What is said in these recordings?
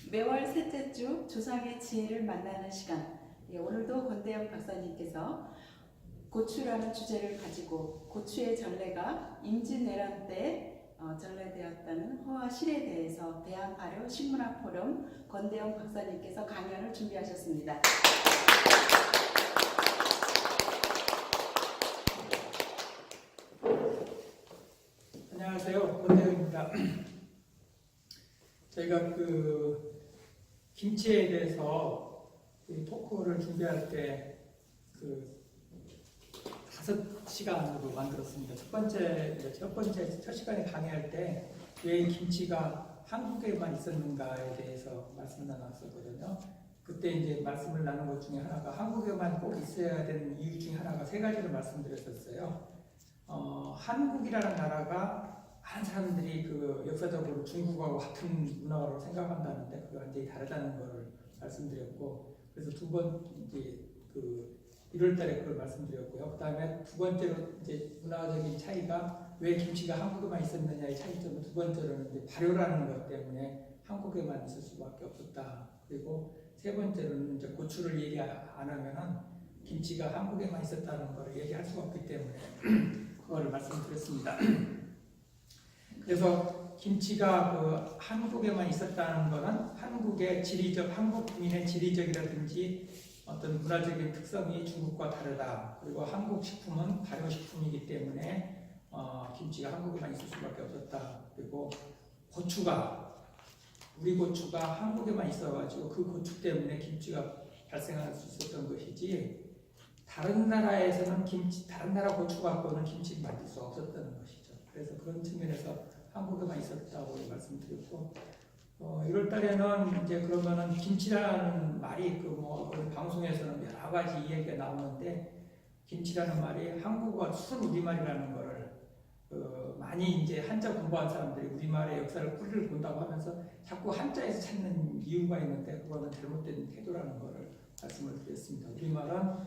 매월 셋째 주 조상의 지혜를 만나는 시간. 오늘도 권대영 박사님께서 고추라는 주제를 가지고 고추의 전래가 임진왜란 때 전래되었다는 허와 실에 대해서 대한발효 식문학 포럼 권대영 박사님께서 강연을 준비하셨습니다. 안녕하세요, 권대영입니다. 저희가 김치에 대해서 토크를 준비할 때 5시간으로 만들었습니다. 첫 시간에 강의할 때 왜 김치가 한국에만 있었는가에 대해서 말씀을 나눴었거든요. 그때 이제 말씀을 나눈 것 중에 하나가 한국에만 꼭 있어야 되는 이유 중에 하나가 3가지를 말씀드렸었어요. 한국이라는 나라가 많은 사람들이 역사적으로 중국하고 같은 문화로 생각한다는데 그게 완전히 다르다는 것을 말씀드렸고, 그래서 두 번 이제 1월달에 그걸 말씀드렸고요. 그 다음에 두 번째로 이제 문화적인 차이가 왜 김치가 한국에만 있었느냐의 차이점은 두 번째로는 이제 발효라는 것 때문에 한국에만 있을 수밖에 없었다. 그리고 세 번째로는 이제 고추를 얘기 안 하면은 김치가 한국에만 있었다는 걸 얘기할 수가 없기 때문에 그거를 말씀드렸습니다. 그래서 김치가 한국에만 있었다는 것은 한국 국민의 지리적이라든지 어떤 문화적인 특성이 중국과 다르다. 그리고 한국 식품은 발효식품이기 때문에 김치가 한국에만 있을 수밖에 없었다. 그리고 우리 고추가 한국에만 있어가지고 그 고추 때문에 김치가 발생할 수 있었던 것이지 다른 나라에서는 다른 나라 고추 갖고는 김치를 만들 수 없었다는 것이죠. 그래서 그런 측면에서 한국에만 있었다고 말씀드렸고, 1월 달에는 이제 그러면은 김치라는 말이 방송에서는 여러 가지 이야기가 나오는데, 김치라는 말이 한국어 순 우리말이라는 거를 많이 이제 한자 공부한 사람들이 우리말의 역사를 뿌리를 본다고 하면서 자꾸 한자에서 찾는 이유가 있는데 그거는 잘못된 태도라는 거를 말씀을 드렸습니다. 우리말은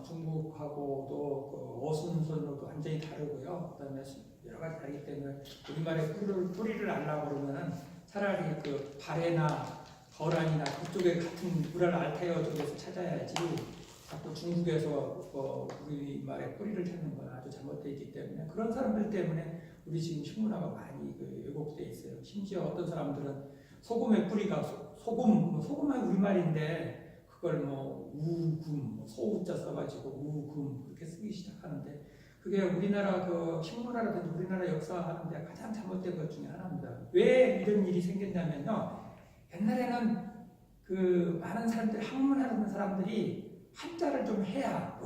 중국하고도 어순선으로도 완전히 다르고요. 그다음에 여러 가지 다르기 때문에 우리말의 뿌리를 알려고 그러면은 차라리 발해나 거란이나 그쪽에 같은 우랄알타이어 쪽에서 찾아야지 자꾸 중국에서 우리말의 뿌리를 찾는 건 아주 잘못되어 있기 때문에 그런 사람들 때문에 우리 지금 식문화가 많이 왜곡되어 있어요. 심지어 어떤 사람들은 소금의 뿌리가 소금은 우리말인데 그걸 우금, 소우자 써가지고 우금 그렇게 쓰기 시작하는데 그게 우리나라 식문화라든지 우리나라 역사하는데 가장 잘못된 것 중에 하나입니다. 왜 이런 일이 생겼냐면요. 옛날에는 많은 사람들이 학문하는 사람들이 한자를 좀 해야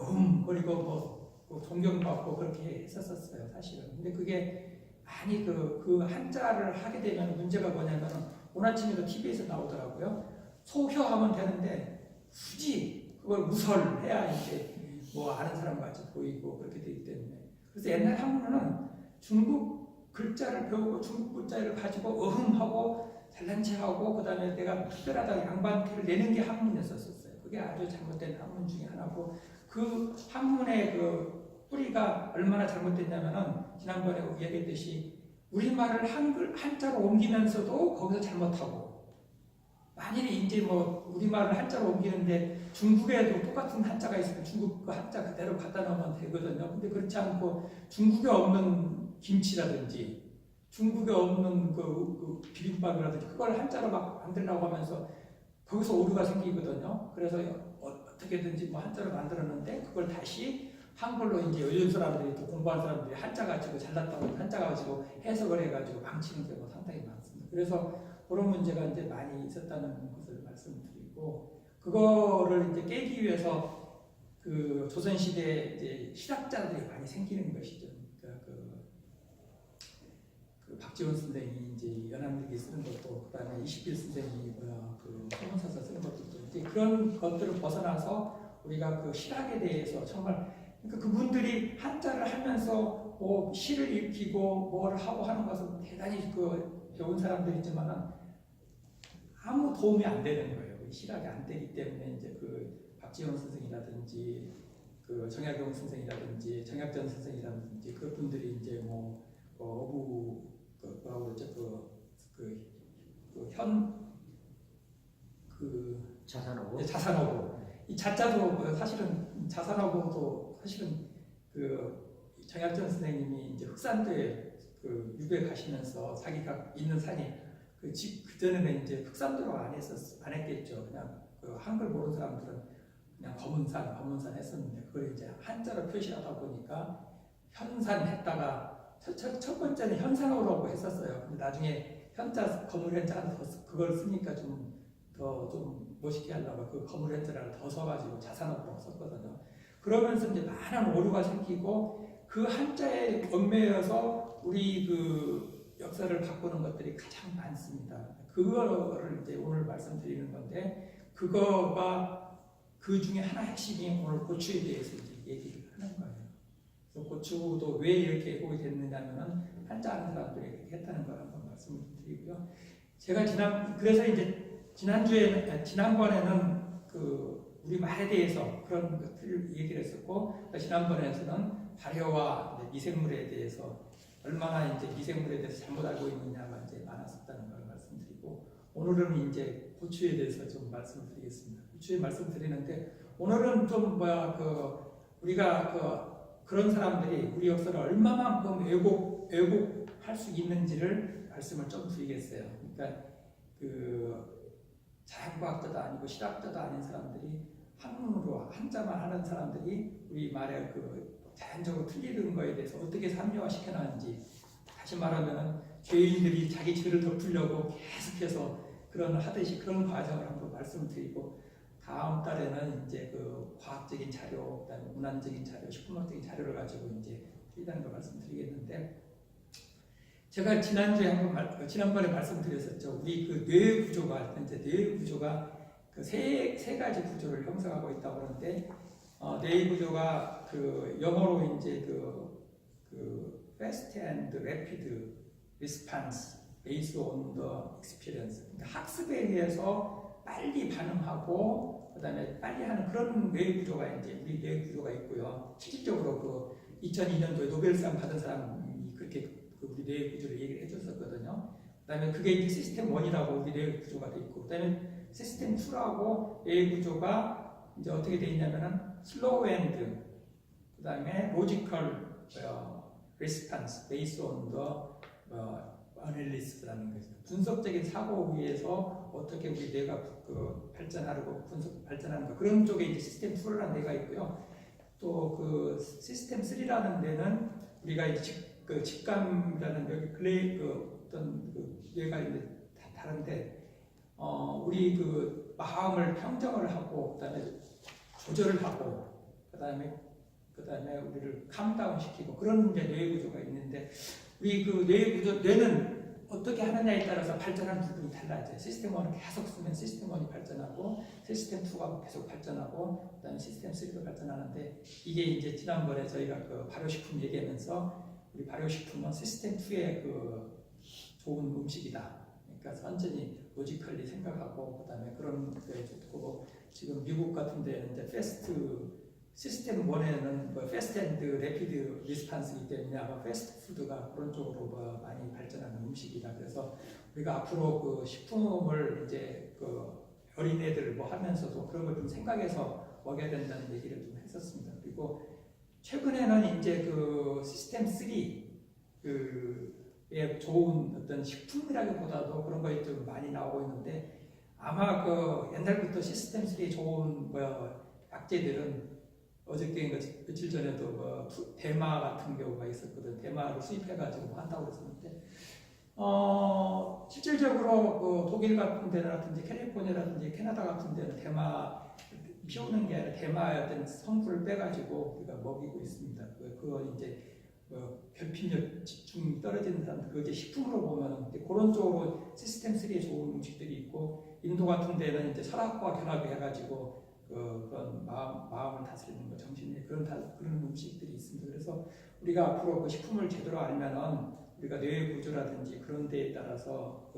그리고 존경받고 그렇게 했었어요, 사실은. 근데 그게 많이 그 한자를 하게 되면 문제가 뭐냐면 오늘 아침에도 TV에서 나오더라고요. 소혀하면 되는데 굳이 그걸 무설해야 이제 아는 사람 같이 보이고 그렇게 되기 때문에. 그래서 옛날 한문은 중국 글자를 배우고 중국 글자를 가지고 어흥하고 잘난 체하고 그 다음에 내가 특별하다 양반티를 내는 게 한문이었었어요. 그게 아주 잘못된 한문 중에 하나고, 그 한문의 뿌리가 얼마나 잘못됐냐면은 지난번에 얘기했듯이 우리말을 한자로 옮기면서도 거기서 잘못하고, 만일에 이제 우리말을 한자로 옮기는데 중국에도 똑같은 한자가 있으면 중국 그 한자 그대로 갖다 놓으면 되거든요. 근데 그렇지 않고 중국에 없는 김치라든지 중국에 없는 비빔밥이라든지 그걸 한자로 막 만들려고 하면서 거기서 오류가 생기거든요. 그래서 어떻게든지 한자로 만들었는데 그걸 다시 한글로 이제 요즘 사람들이 또 공부한 사람들이 한자 가지고 잘났다고 한자 가지고 해석을 해가지고 망치는 경우가 상당히 많습니다. 그래서 그런 문제가 이제 많이 있었다는 것을 말씀드리고, 그거를 이제 깨기 위해서 조선시대에 이제 실학자들이 많이 생기는 것이죠. 그러니까 박지원 선생이 이제 연암일기 쓰는 것도, 그 다음에 이시필 선생이 소문사서 쓰는 것도 이제 그런 것들을 벗어나서 우리가 실학에 대해서 정말 그분들이 한자를 하면서 시를 읽히고 뭘 하고 하는 것은 대단히 배운 사람들이지만은 아무 도움이 안 되는 거예요. 실학이 안 되기 때문에 이제 박지원 선생이라든지 정약용 선생이라든지 정약전 선생이라든지 그분들이 이제 어부 뭐라고 그러죠? 자산하고. 자산하고 이 자자도 사실은 자산하고도 사실은 정약전 선생님이 이제 흑산도에 유배 가시면서 자기가 있는 산이 그전에는 이제 흑산도로 안 했겠죠. 그냥 한글 모르는 사람들은 그냥 검은산 했었는데 그걸 이제 한자로 표시하다 보니까 현산 했다가 첫 번째는 현산호라고 했었어요. 근데 나중에 현자 거물 현자 그걸 쓰니까 좀 멋있게 하려고 그 거물 현자를 더 써가지고 자산호라고 썼거든요. 그러면서 이제 많은 오류가 생기고 그 한자에 얽매여서 우리 역사를 바꾸는 것들이 가장 많습니다. 그거를 이제 오늘 말씀드리는 건데 그거가 그 중에 하나 핵심이 오늘 고추에 대해서 이제 얘기를 하는 거예요. 그래서 고추도 왜 이렇게 애국이 됐느냐면은 한자 하는 사람들이 이렇게 했다는 걸 한번 말씀을 드리고요. 제가 그래서 이제 지난번에는 우리 말에 대해서 그런 것들을 얘기를 했었고, 지난번에서는 발효와 미생물에 대해서 얼마나 이제 미생물에 대해서 잘못 알고 있느냐가 이제 많았었다는 걸 말씀드리고, 오늘은 이제 고추에 대해서 좀 말씀드리겠습니다. 고추에 말씀드리는데, 오늘은 좀 우리가 그런 사람들이 우리 역사를 얼마만큼 왜곡할 수 있는지를 말씀을 좀 드리겠어요. 그러니까 자연과학자도 아니고 실학자도 아닌 사람들이 한문으로 한자만 하는 사람들이 우리 말에 자연적으로 틀리는 거에 대해서 어떻게 합리화 시켜놨는지, 다시 말하면 죄인들이 자기 죄를 덮으려고 계속해서 하듯이 그런 과정을 한번 말씀드리고, 다음 달에는 이제 과학적인 자료, 그다음에 문화적인 자료, 식품학적인 자료를 가지고 이제 드리다는 걸 말씀드리겠는데, 제가 지난번에 말씀드렸었죠. 우리 뇌 구조가 세 가지 구조를 형성하고 있다고 하는데, 뇌 구조가 영어로 이제 fast and rapid response based on the experience. 그러니까 학습에 의해서 빨리 반응하고 그다음에 빨리 하는 그런 뇌 구조가 이제 우리 뇌 구조가 있고요. 실질적으로 2002년도에 노벨상 받은 사람이 그렇게 우리 뇌 구조를 얘기를 해줬었거든요. 그다음에 그게 이제 시스템 1이라고 우리 뇌 구조가 돼 있고, 그다음에 시스템 2라고 뇌 구조가 이제 어떻게 돼 있냐면은 슬로우 앤드, 그다음에 로지컬 리스판스 베이스 온 더 어널리스라는 거죠. 분석적인 사고 위에서 어떻게 우리 뇌가 발전하고 발전하는 거, 그런 쪽에 이제 시스템 2라는 뇌가 있고요. 또 시스템 3라는 뇌는 우리가 이제 직감이라는 여기 어떤 뇌가 있는데 다른데, 우리 마음을 평정을 하고 그다음에 조절을 하고 그다음에 우리를 캄다운 시키고 그런 이제 뇌 구조가 있는데, 우리 뇌는 어떻게 하느냐에 따라서 발전하는 부분이 달라져요. 시스템 1을 계속 쓰면 시스템 1이 발전하고, 시스템 2가 계속 발전하고, 그다음에 시스템 3도 발전하는데, 이게 이제 지난번에 저희가 발효식품 얘기하면서 우리 발효식품은 시스템 2의 좋은 음식이다. 그러니까 완전히 로지컬리 생각하고 그다음에 그런 게 좋고, 지금 미국 같은 데는 이제 시스템 1에는 패스트 앤드 래피드 리스판스이기 때문에 아마 패스트푸드가 그런 쪽으로 많이 발전하는 음식이다. 그래서 우리가 앞으로 식품을 이제 어린애들 하면서도 그런 걸 좀 생각해서 먹여야 된다는 얘기를 좀 했었습니다. 그리고 최근에는 이제 시스템 3의 좋은 어떤 식품이라기보다도 그런 것이 좀 많이 나오고 있는데, 아마 옛날부터 시스템 3의 좋은 약재들은 어저께 며칠 전에도 대마 같은 경우가 있었거든. 대마를 수입해가지고 한다고 그랬었는데, 실질적으로 독일 같은 데라든지 캘리포니아라든지 캐나다 같은 데는 대마 피우는 게 아니라 대마의 어떤 성분을 빼가지고 우리가 먹이고 있습니다. 그거 이제 결핍력 집중이 떨어지는 사람들, 그거 이제 식품으로 보면 그런 쪽으로 시스템 3에 좋은 음식들이 있고, 인도 같은 데는 이제 철학과 결합해가지고 그런 마음을 다스리는 거, 정신이 그런 음식들이 있습니다. 그래서 우리가 앞으로 식품을 제대로 알면은 우리가 뇌 구조라든지 그런 데에 따라서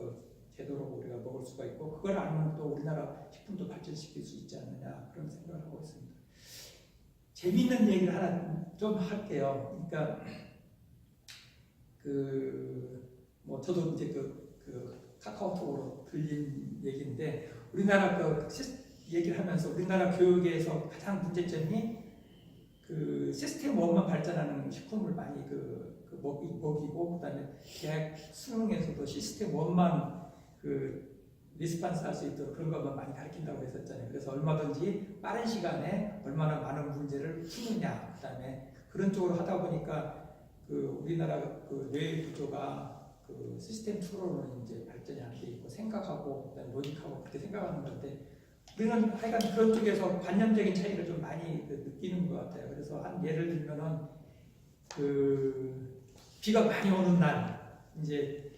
제대로 우리가 먹을 수가 있고, 그걸 알면 또 우리나라 식품도 발전시킬 수 있지 않느냐, 그런 생각을 하고 있습니다. 재미있는 얘기를 하나 좀 할게요. 그러니까 저도 이제 카카오톡으로 들린 얘기인데 우리나라 얘기를 하면서 우리나라 교육에서 가장 문제점이 그 시스템 원만 발전하는 식품을 많이 먹이고 그다음에 대학 수능에서도 시스템 원만 리스판스 할 수 있도록 그런 것만 많이 가르친다고 했었잖아요. 그래서 얼마든지 빠른 시간에 얼마나 많은 문제를 푸느냐, 그다음에 그런 쪽으로 하다 보니까 우리나라 뇌 구조가 시스템 2로는 이제 발전이 안 돼 있고 생각하고 그다음에 로직하고 그렇게 생각하는 건데 우리는 하여간 그런 쪽에서 관념적인 차이를 좀 많이 느끼는 것 같아요. 그래서 한 예를 들면은 비가 많이 오는 날 이제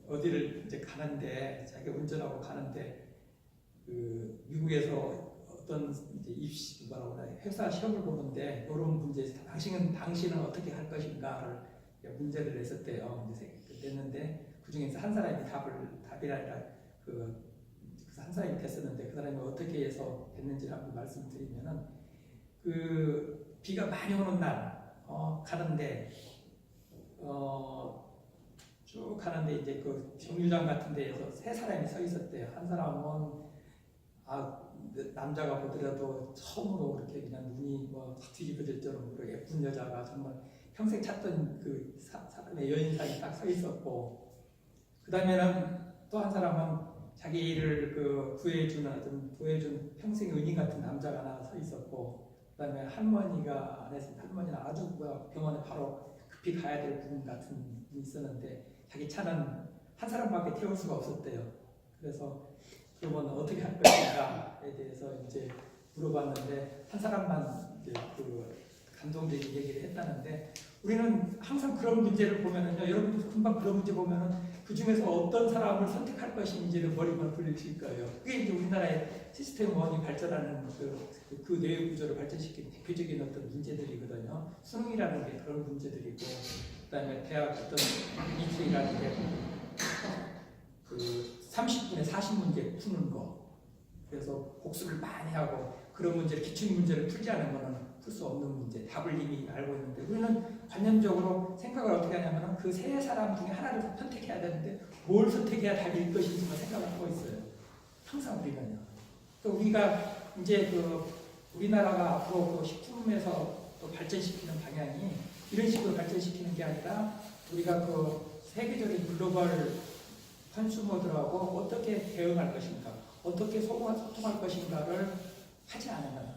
어디를 이제 가는데 자기 운전하고 가는데 미국에서 어떤 이제 입시 회사 시험을 보는데 이런 문제 당신은 어떻게 할 것인가를 문제를 냈었대요. 냈는데 그 중에서 한 사람이 답이라 한 사람이 됐었는데 그 사람이 어떻게 해서 됐는지를 한번 말씀드리면은 비가 많이 오는 날 가는데 쭉 가는데 이제 정류장 같은 데에서 세 사람이 서 있었대요. 한 사람은 남자가 보더라도 처음으로 그렇게 그냥 눈이 확 뒤집어질 정도로 예쁜 여자가 정말 평생 찾던 사람의 여인상이 딱 서 있었고 그 다음에는 또 한 사람은 자기를 구해준 평생 은인 같은 남자가 하나 서 있었고 그 다음에 할머니는 아주 병원에 바로 급히 가야 될 분 같은 분이 있었는데 자기 차는 한 사람밖에 태울 수가 없었대요. 그래서 그러면 어떻게 할 것인가에 대해서 이제 물어봤는데 한 사람만 이제 감동적인 얘기를 했다는데 우리는 항상 그런 문제를 보면은요, 여러분도 금방 그런 문제 보면은 그 중에서 어떤 사람을 선택할 것인지를 머리만 굴리실 거예요. 그게 이제 우리나라의 시스템 원이 발전하는 그 뇌 구조를 발전시킨 대표적인 어떤 문제들이거든요. 수능이라는 게 그런 문제들이고, 그다음에 대학 어떤 이틀이라는 게 30분에 40문제 푸는 거. 그래서 복습을 많이 하고 그런 문제를 기출 문제를 풀지 않은 거는 풀 수 없는 문제, 답을 이미 알고 있는데 우리는 관념적으로 생각을 어떻게 하냐면 그 세 사람 중에 하나를 선택해야 되는데 뭘 선택해야 답일 것인지만 생각을 하고 있어요. 항상 우리는요. 또 우리가 이제 우리나라가 앞으로 식품에서 또 발전시키는 방향이 이런 식으로 발전시키는 게 아니라 우리가 세계적인 글로벌 컨슈머들하고 어떻게 대응할 것인가, 어떻게 소통할 것인가를 하지 않으면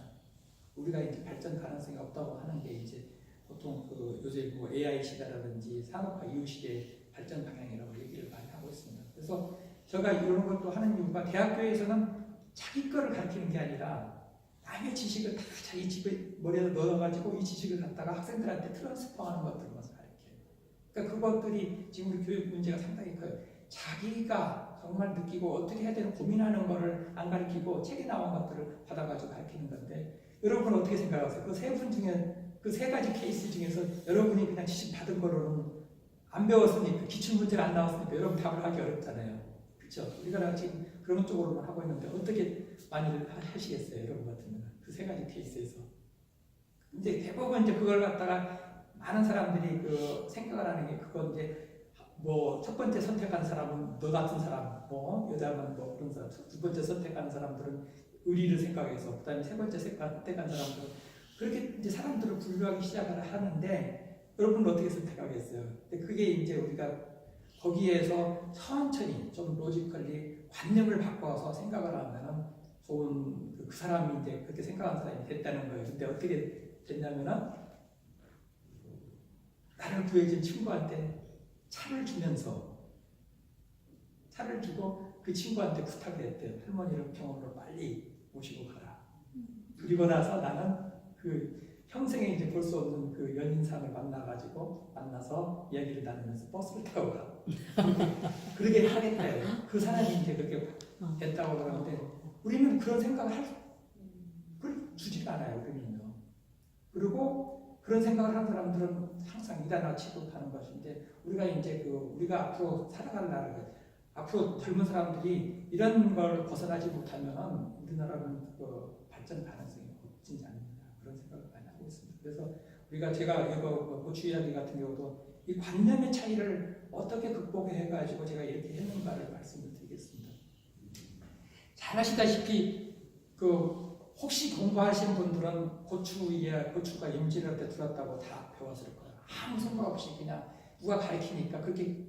우리가 이제 발전 가능성이 없다고 하는 게 이제 보통 요새 AI 시대라든지 산업화 이후 시대의 발전 방향이라고 얘기를 많이 하고 있습니다. 그래서 제가 이런 것도 하는 이유가 대학교에서는 자기 거를 가르치는 게 아니라 남의 지식을 다 자기 집에 머리에 넣어가지고 이 지식을 갖다가 학생들한테 트랜스퍼하는 것들만 가르쳐요. 그러니까 그것들이 지금 우리 교육 문제가 상당히 커요. 자기가 정말 느끼고 어떻게 해야 되는 고민하는 거를 안 가르치고 책에 나온 것들을 받아가지고 가르치는 건데 여러분은 어떻게 생각하세요? 그 세 분 중에 그 세 가지 케이스 중에서 여러분이 그냥 지식 받은 거로는 안 배웠으니까 기출 문제가 안 나왔으니까 여러분 답을 하기 어렵잖아요. 그렇죠? 우리가 지금 그런 쪽으로만 하고 있는데 어떻게 많이들 하시겠어요? 여러분 같으면 그 세 가지 케이스에서. 근데 대부분 이제 그걸 갖다가 많은 사람들이 생각을 하는 게 그건 이제 첫 번째 선택한 사람은 너 같은 사람, 여자만 그런 사람, 두 번째 선택한 사람들은 의리를 생각해서, 그 다음에 세 번째 선택한 사람들은 그렇게 이제 사람들을 분류하기 시작을 하는데 여러분은 어떻게 선택하겠어요? 근데 그게 이제 우리가 거기에서 천천히 좀 로지컬리 관념을 바꿔서 생각을 하면은 좋은 그 사람이 이제 그렇게 생각하는 사람이 됐다는 거예요. 근데 어떻게 됐냐면은 나를 구해준 친구한테 차를 주고 그 친구한테 부탁을 했대요. 할머니를 병원으로 빨리 모시고 가라. 그리고 나서 나는 평생에 이제 볼 수 없는 그 연인상을 만나서 이야기를 나누면서 버스를 타고 가. 그러게 하겠대요. 그 사람이 이제 그렇게 됐다고 그러는데 우리는 그런 생각을 주지가 않아요. 우리는요. 그리고 그런 생각을 하는 사람들은 항상 이단화 취급하는 것인데 우리가 이제 우리가 앞으로 살아갈 나라를 앞으로 젊은 사람들이 이런 걸 벗어나지 못하면 우리나라는 발전 가능성이 없지 않느냐 그런 생각을 많이 하고 있습니다. 그래서 제가 이거 고추 이야기 같은 경우도 이 관념의 차이를 어떻게 극복해가지고 제가 이렇게 했는가를 말씀을 드리겠습니다. 잘 아시다시피 혹시 공부하신 분들은 고추가 임진왜란 때 들었다고 다 배웠을 거예요. 아무 생각 없이 그냥 누가 가르치니까 그렇게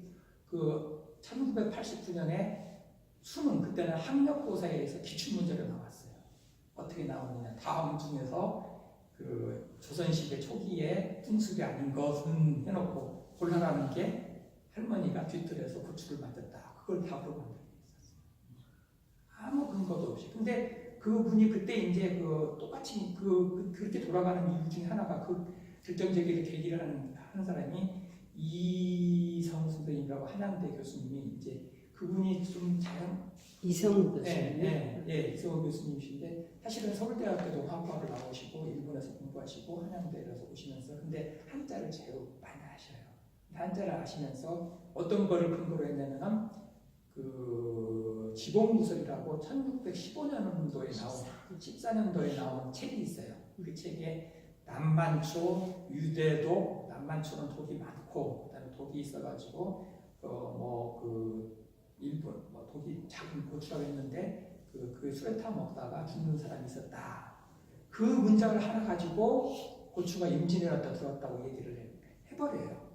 1989년에 수능 그때는 학력고사에서 기출문제로 나왔어요. 어떻게 나오느냐. 다음 중에서 조선시대 초기에 풍습이 아닌 것은 해놓고 곤란하는 게 할머니가 뒤뜰에서 고추를 맞았다. 그걸 답으로 만들게 있었어요. 아무 근거도 없이. 근데 그분이 그때 이제 똑같이 그렇게 돌아가는 이유 중에 하나가 결정적인 계기를 하는 사람이 이성우 선생님이라고 한양대 교수님이 이제 그분이 좀 이성우 교수님. 이성우 교수님이신데 사실은 서울대학교 농학과를 나오시고 일본에서 공부하시고 한양대에서 오시면서 근데 한자를 제일 많이 아셔요. 한자를 아시면서 어떤 거를 근거로 했냐면은 지봉무설이라고 1615년도에 나온 14년도에 나온 책이 있어요. 그 책에 남만초, 유대도, 남만초는 독이 많고 그다음에 독이 있어가지고 일본 독이 작은 고추라고 했는데 그 수레타 먹다가 죽는 사람이 있었다. 그 문장을 하나 가지고 고추가 임진왜란 때 들었다고 얘기를 해버려요.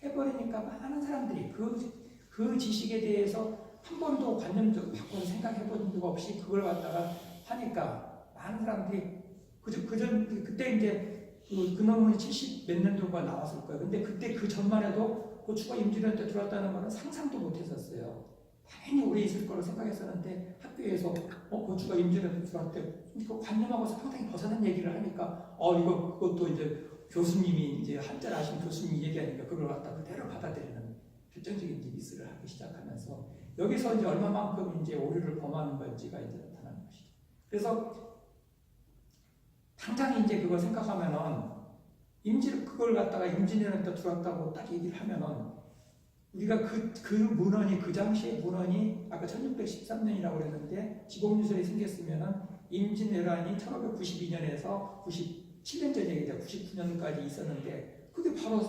해버리니까 많은 사람들이 그 지식에 대해서 한 번도 관념적으로 바꿔서 생각해본 적 없이 그걸 갖다가 하니까 많은 사람들이 그때 이제 그 논문이 70 몇 년도가 나왔을 거예요. 근데 그때 그 전만 해도 고추가 임진왜란 때 들어왔다는 거는 상상도 못 했었어요. 당연히 오래 있을 거라고 생각했었는데 학교에서 고추가 임진왜란 때 들어왔대. 그 관념하고 상당히 벗어난 얘기를 하니까 그것도 이제 교수님이 이제 한자를 아신 교수님이 얘기하니까 그걸 갖다 그대로 받아들이는 결정적인 이제 미스를 하기 시작하면서 여기서 이제 얼마만큼 이제 오류를 범하는 건지가 이제 나타나는 것이죠. 그래서 당장 이제 그거 생각하면은 그걸 갖다가 임진왜란 때 들어왔다고 딱 얘기를 하면은 우리가 그 문헌이 그 당시의 문헌이 아까 1613년이라고 그랬는데 지봉유설이 생겼으면은 임진왜란이 1592년에서 97년 전 얘기죠. 99년까지 있었는데 그게 바로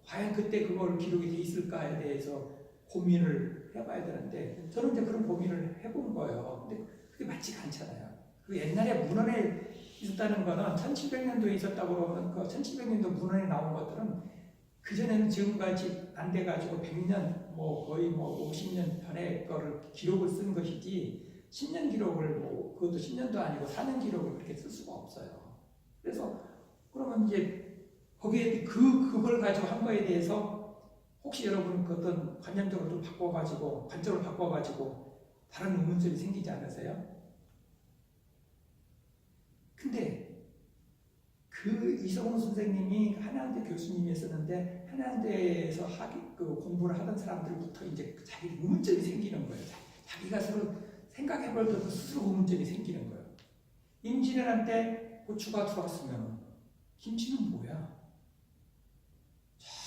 과연 그때 그걸 기록이 돼 있을까에 대해서 고민을 해봐야 되는데 저는 이제 그런 고민을 해본 거예요. 근데 그게 맞지가 않잖아요. 그 옛날에 문헌에 있었다는 거는 1700년도에 있었다고 그러면 그 1700년도 문헌에 나온 것들은 그전에는 지금까지 안 돼가지고 100년 거의 50년 전에 거를 기록을 쓴 것이지 10년 기록을 그것도 10년도 아니고 4년 기록을 그렇게 쓸 수가 없어요. 그래서 그러면 이제 거기에 그걸 가지고 한 거에 대해서 혹시 여러분 그 어떤 관념적으로 좀 바꿔가지고 관점을 바꿔가지고 다른 의문점이 생기지 않으세요? 근데 이성우 선생님이 한양대 교수님이었었는데 한양대에서 공부를 하던 사람들부터 이제 자기 의문점이 생기는 거예요. 자기가 서로 생각해볼 때도 스스로 의문점이 생기는 거예요. 임진왜란 때 고추가 들어왔으면 김치는 뭐야?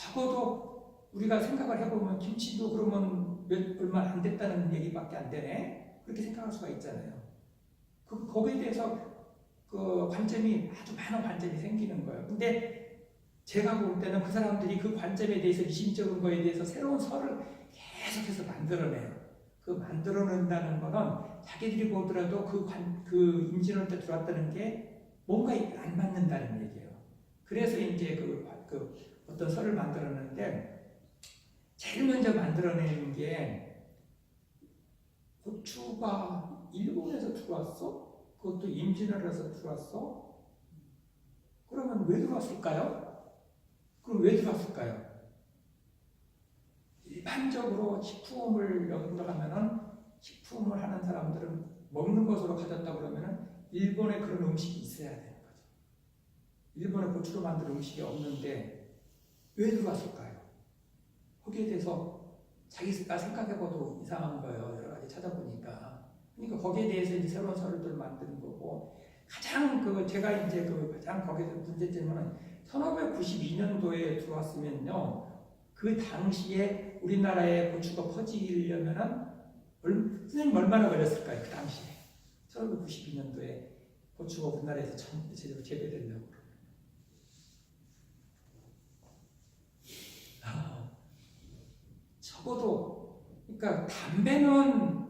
적어도 우리가 생각을 해보면 김치도 그러면 얼마 안 됐다는 얘기밖에 안 되네? 그렇게 생각할 수가 있잖아요. 거기에 대해서 그 관점이 아주 많은 관점이 생기는 거예요. 근데 제가 볼 때는 그 사람들이 그 관점에 대해서 이심적인 거에 대해서 새로운 설을 계속해서 만들어내요. 그 만들어낸다는 거는 자기들이 보더라도 그 임진왜란 때 들어왔다는 게 뭔가 안 맞는다는 얘기예요. 그래서 이제 어떤 설을 만들어내는데 제일 먼저 만들어내는 게 고추가 일본에서 들어왔어? 그것도 임진왜란에서 들어왔어? 그러면 왜 들어왔을까요? 그럼 왜 들어왔을까요? 일반적으로 식품을 연구하면은 식품을 하는 사람들은 먹는 것으로 가졌다 그러면은 일본에 그런 음식이 있어야 되는 거죠. 일본에 고추로 만든 음식이 없는데 왜 들어왔을까요? 거기에 대해서 자기가 생각해봐도 이상한 거예요. 여러 가지 찾아보니까. 그러니까 거기에 대해서 이제 새로운 서류들을 만드는 거고 가장 제가 이제 가장 거기서 문제점은 1592년도에 들어왔으면요. 그 당시에 우리나라에 고추가 퍼지려면은 선생님 얼마나 걸렸을까요? 그 당시에 1592년도에 고추가 우리나라에서 제대로 재배되려고 적어도 그러니까 담배는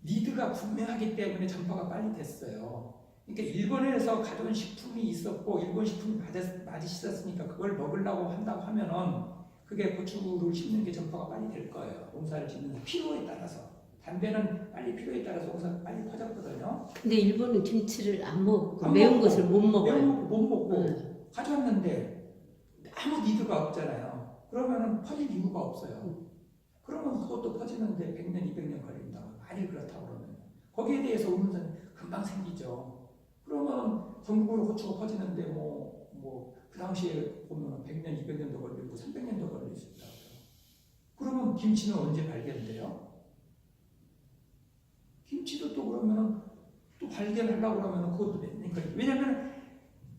니드가 분명하기 때문에 전파가 빨리 됐어요. 그러니까 일본에서 가져온 식품이 있었고 일본 식품이 맛있었으니까 그걸 먹으려고 한다고 하면은 그게 고추를 심는 게 전파가 빨리 될 거예요. 농사를 짓는 필요에 따라서. 담배는 빨리 필요에 따라서 농사가 빨리 퍼졌거든요. 근데 일본은 김치를 안 먹고 안 매운 먹고, 것을 못 먹어요. 매운 거 못 먹고 네. 가져왔는데 아무 니드가 없잖아요. 그러면은 퍼질 이유가 없어요. 그러면 그것도 퍼지는데 100년, 200년 걸린다고. 만일 그렇다고 그러면. 거기에 대해서 의문사는 금방 생기죠. 그러면 전국으로 고추가 퍼지는데 그 당시에 보면 100년, 200년도 걸리고 300년도 걸릴 수 있다고. 그러면 김치는 언제 발견돼요? 김치도 또 그러면은 또 발견하려고 그러면은 그것도 몇 년 걸려요. 왜냐면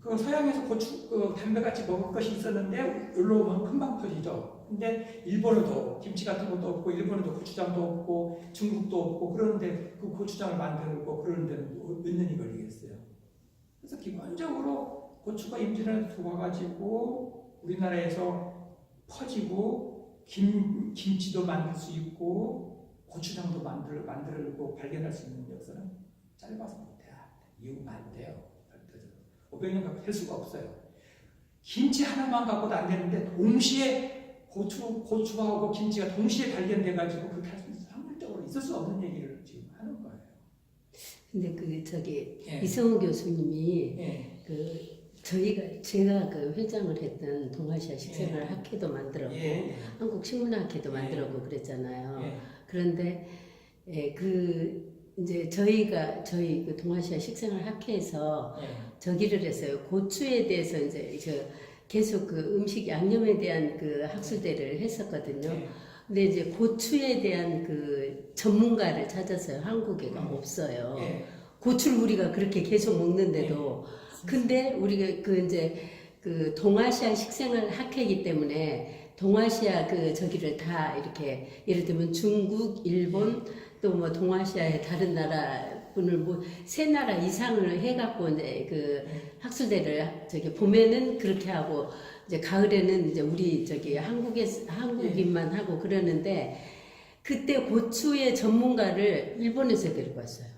그 서양에서 고추, 담배같이 먹을 것이 있었는데 여기로 오면 금방 퍼지죠. 근데 일본에도 김치 같은 것도 없고 일본에도 고추장도 없고 중국도 없고 그러는데 그 고추장을 만들고 그러는 데는 몇 년이 걸리겠어요. 그래서 기본적으로 고추가 임진왜란에 들어와가지고 우리나라에서 퍼지고 김치도 만들 수 있고 고추장도 만들고 발견할 수 있는 역사는 짧아서 못해요. 이유가 안 돼요. 500년 갖고 할 수가 없어요. 김치 하나만 갖고도 안 되는데 동시에 고추하고 김치가 동시에 발견돼가지고 그렇게 할 수 있어요. 확률적으로 있을 수 없는 얘기를 지금 하는 거예요. 근데 예. 이성우 교수님이 예. 제가 회장을 했던 동아시아 식생활 예. 학회도 만들었고 예. 한국 식문학회도 예. 만들었고 그랬잖아요. 예. 그런데 이제 저희 그 동아시아 식생활 학회에서 예. 저기를 했어요. 고추에 대해서 이제 계속 그 음식 양념에 대한 그 학술대를 했었거든요. 예. 근데 이제 고추에 대한 그 전문가를 찾았어요. 한국에가 없어요. 예. 고추를 우리가 그렇게 계속 먹는데도. 근데 우리가 그 동아시아 식생활 학회이기 때문에 동아시아 저기를 다 이렇게 예를 들면 중국, 일본 또 뭐 동아시아의 다른 나라 분을 세 나라 이상을 해갖고 이제 그 학술대를 보면은 그렇게 하고 이제 가을에는 이제 우리 한국인만 하고 그러는데 그때 고추의 전문가를 일본에서 데리고 왔어요.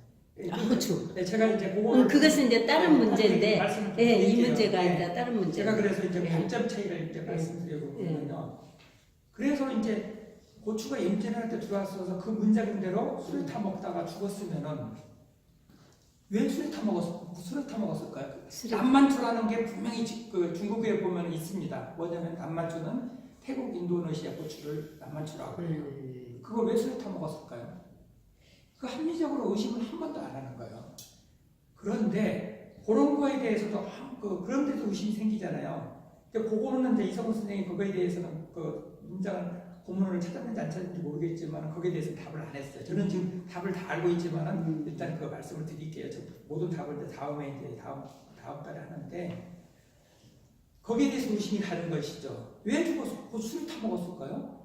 고추. 네, 제가 이제 그것은 이제 다른 문제인데, 말씀을 예, 이 드릴게요. 문제가 예. 아니라 다른 문제. 제가 그래서 이제 예. 관점 차이를 이제 말씀드리고요. 그래서 이제 고추가 임진왜란 때 들어왔어서 그 문제인 대로 술을 타 먹다가 죽었으면은 왜 술을 타 먹었을까요? 남만추라는 게 분명히 그 중국에 보면 있습니다. 뭐냐면 남만추는 태국, 인도네시아 고추를 남만추라고 해요. 그걸 왜 술을 타 먹었을까요? 그 합리적으로 의심을 한 번도 안 하는 거예요. 그런데 그런 거에 대해서도 그런 데서 의심이 생기잖아요. 근데 그거는 이제 이성훈 선생님이 그거에 대해서는 그 문장을 고문을 찾았는지 안 찾았는지 모르겠지만 거기에 대해서는 답을 안 했어요. 저는 지금 답을 다 알고 있지만은 일단 그 말씀을 드릴게요. 저 모든 답을 이제 다음 달에 하는데 거기에 대해서 의심이 가는 것이죠. 왜 죽었고 술을 타 먹었을까요?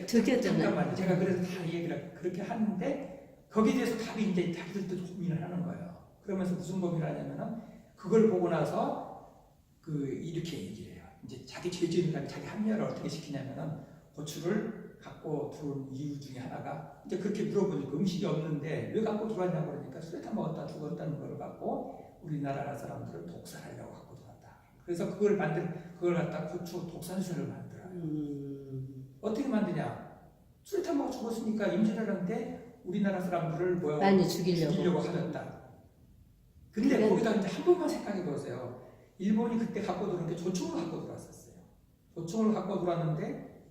저기였잖아요. 잠깐만요. 제가 그래서 다 얘기를 그렇게 하는데 거기에 대해서 답이 이제 자기들도 고민을 하는 거예요. 그러면서 무슨 고민을 하냐면은 그걸 보고 나서 이렇게 얘기를 해요. 이제 자기 죄지은이랑 자기 합리화를 어떻게 시키냐면은 고추를 갖고 들어온 이유 중에 하나가 이제 그렇게 물어보니까 음식이 없는데 왜 갖고 들어왔냐고 그러니까 술에 타 먹었다 죽었다는 걸 갖고 우리나라 사람들을 독살하려고 갖고 들어왔다. 그래서 그걸 갖다 고추 독산술을 만들어요. 어떻게 만드냐? 술 타 먹어 죽었으니까 임진왜란 때 우리나라 사람들을 많이 죽이려고 하셨다. 근데 거기다 이제 한 번만 생각해 보세요. 일본이 그때 갖고 들어온 게 조총을 갖고 들어왔었어요. 조총을 갖고 들어왔는데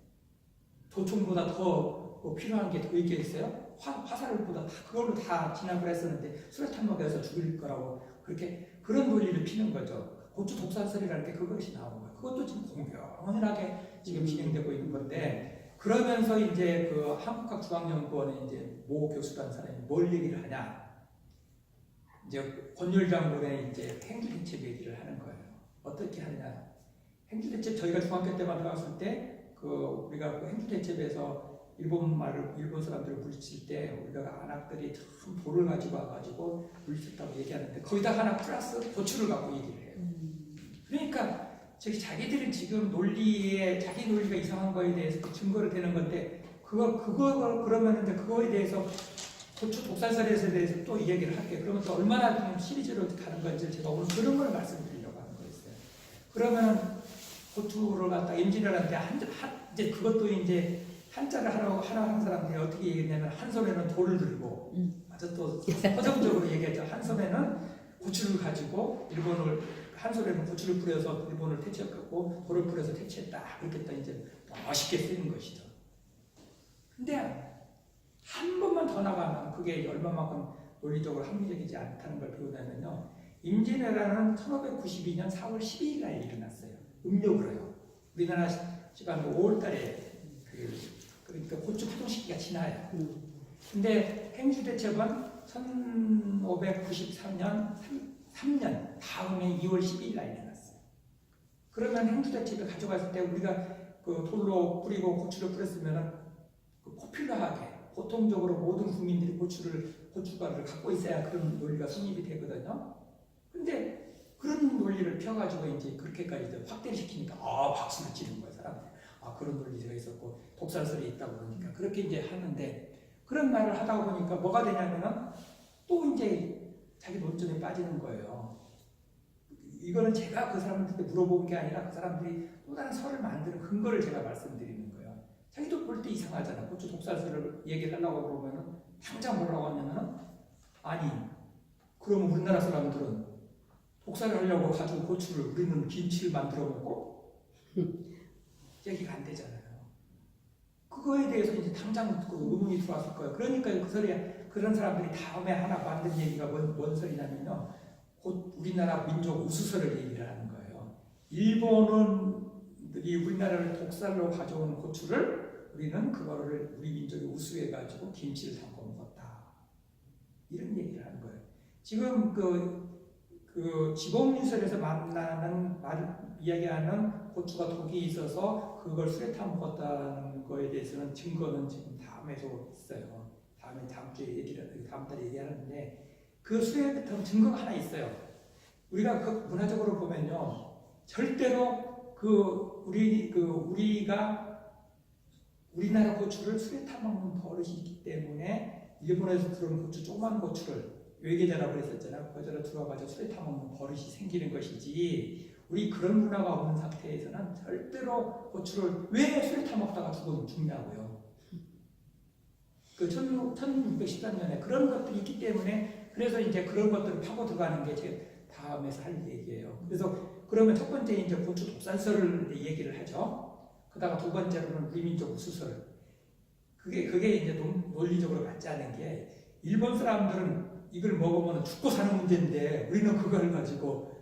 조총보다 더 필요한 게 더 있겠어요? 화살보다 그걸로 다 진압을 했었는데 술에 타 먹여서 죽일 거라고 그런 논리를 피는 거죠. 고추 독산설이라는 게 그것이 나오는 거예요. 그것도 지금 공평하게 지금 진행되고 있는 건데 그러면서 이제 그 한국학중앙연구원의 이제 모 교수라는 사람이 뭘 얘기를 하냐? 이제 권율장군의 이제 행주대첩 얘기를 하는 거예요. 어떻게 하느냐? 행주대첩 저희가 중학교 때만 들어갔을 때 우리가 그 행주대첩에서 일본 사람들을 물리칠 때 우리가 안악들이 참 돌을 가지고 와가지고 물리쳤다고 얘기하는데 거기다 하나 플러스 고추를 갖고 얘기를 해요. 그러니까 즉 자기들이 지금 논리에 자기 논리가 이상한 거에 대해서 그 증거를 대는 건데 그거 그러면 이제 그거에 대해서 고추 독살설에 대해서 또 이야기를 할게요. 그러면 또 얼마나 좀 시리즈로 가는 건지 제가 오늘 그런 걸 말씀드리려고 하는 거였어요. 그러면 고추를 갖다 임진을 하는데 이제 그것도 이제 한자를 하는 사람들이 어떻게 얘기했냐면 한 손에는 돌을 들고 아주 또 서정적으로 얘기했죠. 한 손에는 고추를 가지고 일본을 한 손에는 고추를 뿌려서 일본을 퇴치했고 돌을 뿌려서 퇴치했다. 그렇게 또 이제 멋있게 쓰는 것이죠. 근데 한 번만 더 나가면 그게 얼마만큼 논리적으로 합리적이지 않다는 걸 배우냐면요. 임진왜란은 1592년 4월 12일 날 일어났어요. 음력으로요. 우리나라 시간으로 5월 달에 그러니까 고추 피동 시기가 지나요. 근데 행주대첩은 1593년 3년 다음에 2월 12일 날 일어났어요. 그러면 행주대첩을 가져갔을 때 우리가 그 돌로 뿌리고 고추를 뿌렸으면 포퓰러하게 보통적으로 모든 국민들이 고춧가루를 갖고 있어야 그런 논리가 성립이 되거든요. 근데 그런 논리를 펴가지고 이제 그렇게까지 확대시키니까 박수를 치는 거예요, 사람들이. 그런 논리가 있었고 독살설이 있다고 그러니까 그렇게 이제 하는데 그런 말을 하다 보니까 뭐가 되냐면은 또 이제 자기 논점에 빠지는 거예요. 이거는 제가 그 사람들한테 물어본 게 아니라 그 사람들이 또 다른 설을 만드는 근거를 제가 말씀드리는 거예요. 자기도 볼 때 이상하잖아. 고추 독살설을 얘기를 하려고 그러면은 당장 뭐라고 하냐면은 아니 그러면 우리나라 사람들은 독살을 하려고 가지고 고추를 우리는 김치를 만들어 먹고 얘기가 안 되잖아요. 그거에 대해서 이제 당장 그 의문이 들어왔을 거예요. 그러니까 그런 사람들이 다음에 하나 만든 얘기가 뭔 소리냐면요. 곧 우리나라 민족 우수설을 얘기를 하는 거예요. 일본이 우리나라를 독살로 가져온 고추를 우리는 그거를 우리 민족이 우수해가지고 김치를 담궈 먹었다. 이런 얘기를 하는 거예요. 지금 그 지봉유설에서 이야기하는 고추가 독이 있어서 그걸 술에 타 먹었다는 거에 대해서는 증거는 지금 다음에도 있어요. 다음 주에 다음 달에 얘기하는데 그 술에 탄 증거가 하나 있어요. 우리가 그 문화적으로 보면요, 절대로 우리나라 고추를 술에 타 먹는 버릇이 있기 때문에 일본에서 들어온 고추, 조그만 고추를 외계자라고 그랬었잖아요. 거기서 들어가서 술에 타 먹는 버릇이 생기는 것이지 우리 그런 문화가 없는 상태에서는 절대로 고추를 왜 술에 타 먹다가 죽냐고요. 그 1613년에 그런 것들이 있기 때문에 그래서 이제 그런 것들을 파고 들어가는 게 제 다음에서 할 얘기예요. 그래서 그러면 첫 번째 이제 고추 독살설을 얘기를 하죠. 그다가 두 번째로는 우리 민족 우수설. 그게 이제 논리적으로 맞지 않은 게 일본 사람들은 이걸 먹으면 죽고 사는 문제인데 우리는 그걸 가지고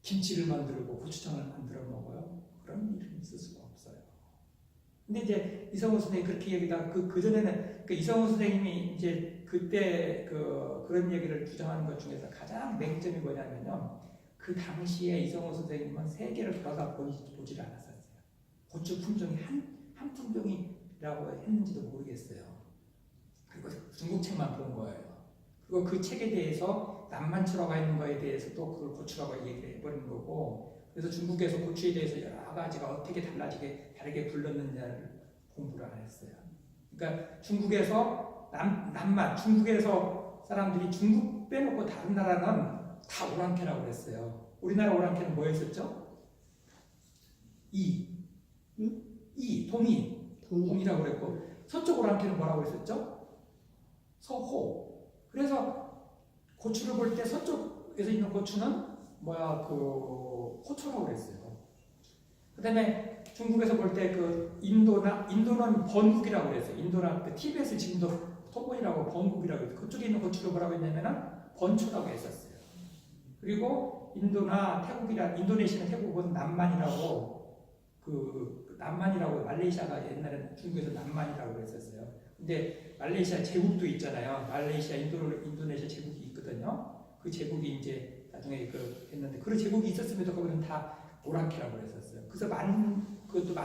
김치를 만들고 고추장을 만들어 먹어요. 그런 일은 있을 수가 없어요. 근데 이제 이성우 선생님이 그렇게 얘기다. 그전에는 이성우 선생님이 이제 그때 그런 얘기를 주장하는 것 중에서 가장 맹점이 뭐냐면요. 그 당시에 이성우 선생님은 세계를 돌아다 보지를 않았었어요. 고추 품종이 한 품종이라고 했는지도 모르겠어요. 그리고 중국 책만 본 거예요. 그리고 그 책에 대해서 남만추라고 있는 거에 대해서 또 그걸 고추라고 얘기를 해버리는 거고, 그래서 중국에서 고추에 대해서 여러 가지가 어떻게 다르게 불렀느냐를 공부를 안 했어요. 그러니까 중국에서 중국에서 사람들이 중국 빼놓고 다른 나라는 다 오랑캐라고 그랬어요. 우리나라 오랑캐는 뭐였었죠? 동이라고 그랬고, 서쪽 오랑캐는 뭐라고 했었죠? 서호. 그래서 고추를 볼 때 서쪽에서 있는 고추는 호초라고 그랬어요. 그 다음에 중국에서 볼 때 인도는 번국이라고 그랬어요. 인도나 티베트 지금도 토본이라고 번국이라고 했어요. 그쪽에 있는 고추를 뭐라고 했냐면은 번초라고 했었어요. 그리고 인도네시아나 태국은 남만이라고 말레이시아가 옛날에 중국에서 남만이라고 했었어요. 근데 말레이시아 제국도 있잖아요. 말레이시아, 인도네시아 제국이 있거든요. 그 제국이 이제 나중에 했는데 그런 제국이 있었음에도 거기는 다 오랑캐라고 했었어요. 그래서 그것도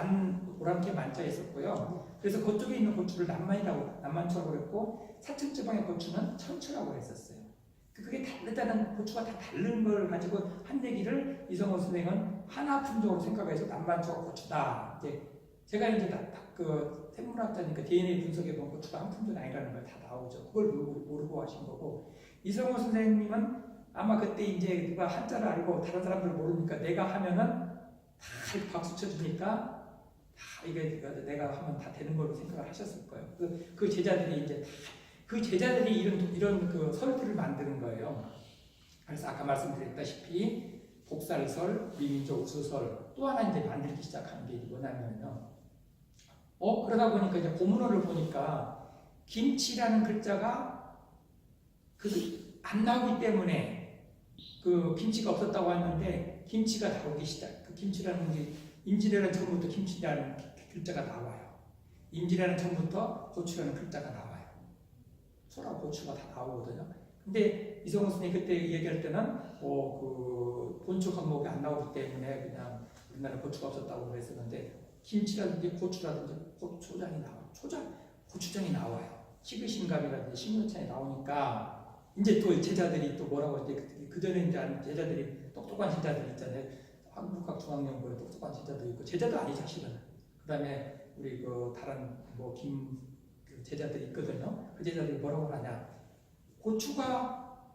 오랑캐 만자 있었고요. 그래서 그쪽에 있는 고추를 남만초라고 했고 사천 지방의 고추는 천초라고 했었어요. 그게 다르다는 고추가 다 다른 걸 가지고 한 얘기를 이성호 선생은 하나 품종으로 생각해서 남반초가 고추다. 이제 제가 이제 그 생물학자니까 DNA 분석해 본 고추가 한 품종이 아니라는 걸 다 나오죠. 그걸 모르고 하신 거고 이성호 선생님은 아마 그때 이제 누가 한자를 알고 다른 사람들 모르니까 내가 하면은 다 박수 쳐주니까 다 이게 내가 하면 다 되는 걸로 생각을 하셨을 거예요. 그 제자들이 이제 그 제자들이 이런 그 설들을 만드는 거예요. 그래서 아까 말씀드렸다시피 복살설, 미민족 우수설 또 하나 이제 만들기 시작하는 게 뭐냐면요. 그러다 보니까 이제 고문어를 보니까 김치라는 글자가 안 나오기 때문에 그 김치가 없었다고 하는데 김치가 나오기 시작. 그 김치라는 게 임진왜란 전부터 김치라는 글자가 나와요. 임진왜란 전부터 고추라는 글자가 나와요. 소라 고추가 다 나오거든요. 근데 이성훈 선생님이 그때 얘기할 때는 그 본초 과목이 안 나오기 때문에 그냥 우리나라 고추가 없었다고 그랬었는데 김치라든지 고추라든지 초장이 나와요. 고추장이 나와요. 시그신감이라든지 식료차에 나오니까 이제 또 제자들이 또 뭐라고 이제 그 전에 이제 제자들이 똑똑한 제자들 있잖아요. 한국학 중앙연구에 똑똑한 제자도 있고 제자도 아니죠 사실은. 그다음에 우리 그 다른 제자들이 있거든요. 그 제자들이 뭐라고 하냐? 고추가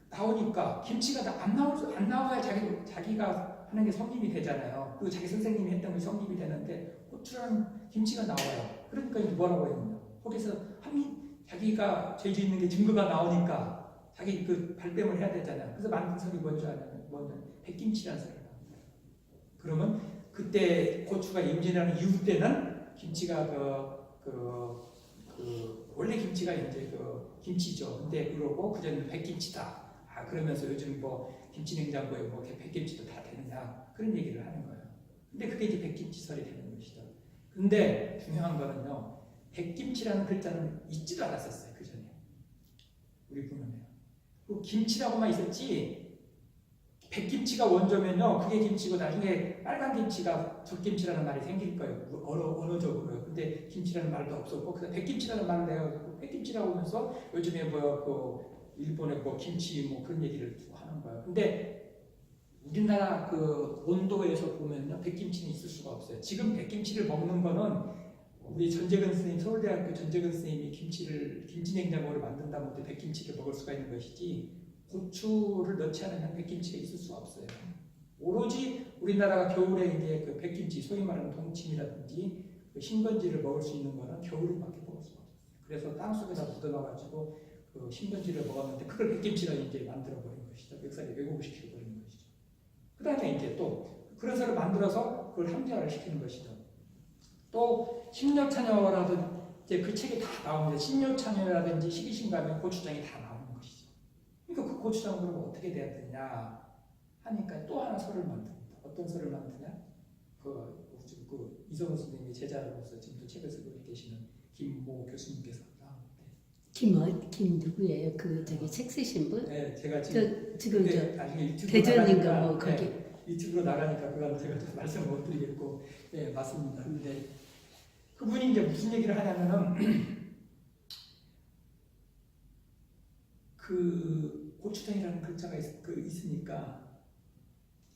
나오니까 김치가 안 나와야 자기가 하는 게 성립이 되잖아요. 그리고 자기 선생님이 했던 게 성립이 되는데 고추랑 김치가 나와요. 그러니까 이제 뭐라고 했냐? 거기서 자기가 죄 짓는 게 증거가 나오니까 자기 그 발뺌을 해야 되잖아요. 그래서 만든 설이 뭔지 아냐면 백김치라는 설을 합니다. 그러면 그때 고추가 임진왜란 이후 때는 김치가 원래 김치가 이제 김치죠. 근데 그러고 그전에는 백김치다. 그러면서 요즘 김치 냉장고에 백김치도 다 되느냐 그런 얘기를 하는 거예요. 근데 그게 이제 백김치설이 되는 것이죠. 근데 중요한 거는요. 백김치라는 글자는 있지도 않았었어요. 그 전에 우리 부모님. 그 김치라고만 있었지 백김치가 원조면요. 그게 김치고 나중에 빨간 김치가 젖김치라는 말이 생길 거예요. 언어적으로요. 근데 김치라는 말도 없었고 그래서 백김치라는 말을 내가 백김치라고 하면서 요즘에 일본의 김치 그런 얘기를 하는 거예요. 근데 우리나라 그 온도에서 보면요. 백김치는 있을 수가 없어요. 지금 백김치를 먹는 거는 우리 전재근 선생님, 서울대학교 전재근 선생님이 김치 냉장고를 만든다면 백김치를 먹을 수가 있는 것이지 고추를 넣지 않으면 백김치가 있을 수가 없어요. 오로지 우리나라가 겨울에 이제 그 백김치, 소위 말하는 동치미라든지 그 신건지를 먹을 수 있는 거는 겨울에밖에 먹을 수가 없어요. 그래서 땅 속에다 묻어놔가지고 그 신건지를 먹었는데 그걸 백김치로 이제 만들어버린 것이죠. 멱살에 왜곡을 시켜버린 것이죠. 그 다음에 이제 또 그런 것을 만들어서 그걸 함정화를 시키는 것이죠. 또 신료찬여라든지 이제 그 책이 다 나옵니다. 신료찬여라든지 시기신감에 고추장이 다 나오는 것이죠. 그러니까 그 고추장 그러면 어떻게 돼야 되냐 하니까 또 하나 설을 만듭니다. 어떤 설을 만드냐? 그 이성훈 선생님의 제자로서 지금도 책을 쓰고 계시는 김모 교수님께서 김 누구예요? 책 쓰신 분? 네, 제가 지금 나중에 대전인가 거기. 유튜브로 나가니까 그건 제가 좀 말씀 못 드리겠고, 네 맞습니다. 근데 그분이 이제 무슨 얘기를 하냐면은 그 고추장이라는 글자가 있으니까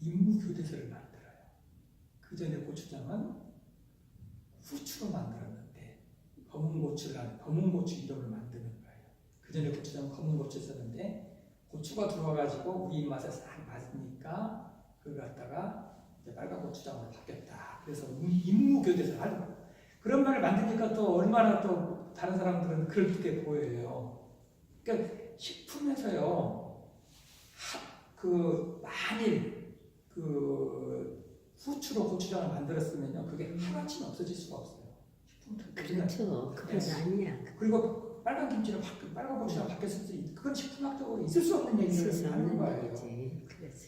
인무교대서를 만들어요. 그 전에 고추장은 후추로 만들었는데 검은 고추 이름을 만드는 거예요. 그 전에 고추장은 검은 고추 썼는데 고추가 들어와가지고 우리 입맛에 싹 맞으니까 그걸 갖다가 이제 빨간 고추장으로 바뀌었다. 그래서 인무교대서 하는 거예요. 그런 말을 만드니까 또 얼마나 또 다른 사람들은 그럴듯해 보여요. 그러니까 식품에서요, 만일 후추로 고추장을 만들었으면요, 그게 하루아침에 없어질 수가 없어요. 그렇죠. 그건 아니야. 그리고 빨간 김치를 빨간 고추장 바뀌었을 때 그건 식품학적으로 있을 수 없는 얘기를 하는 거예요.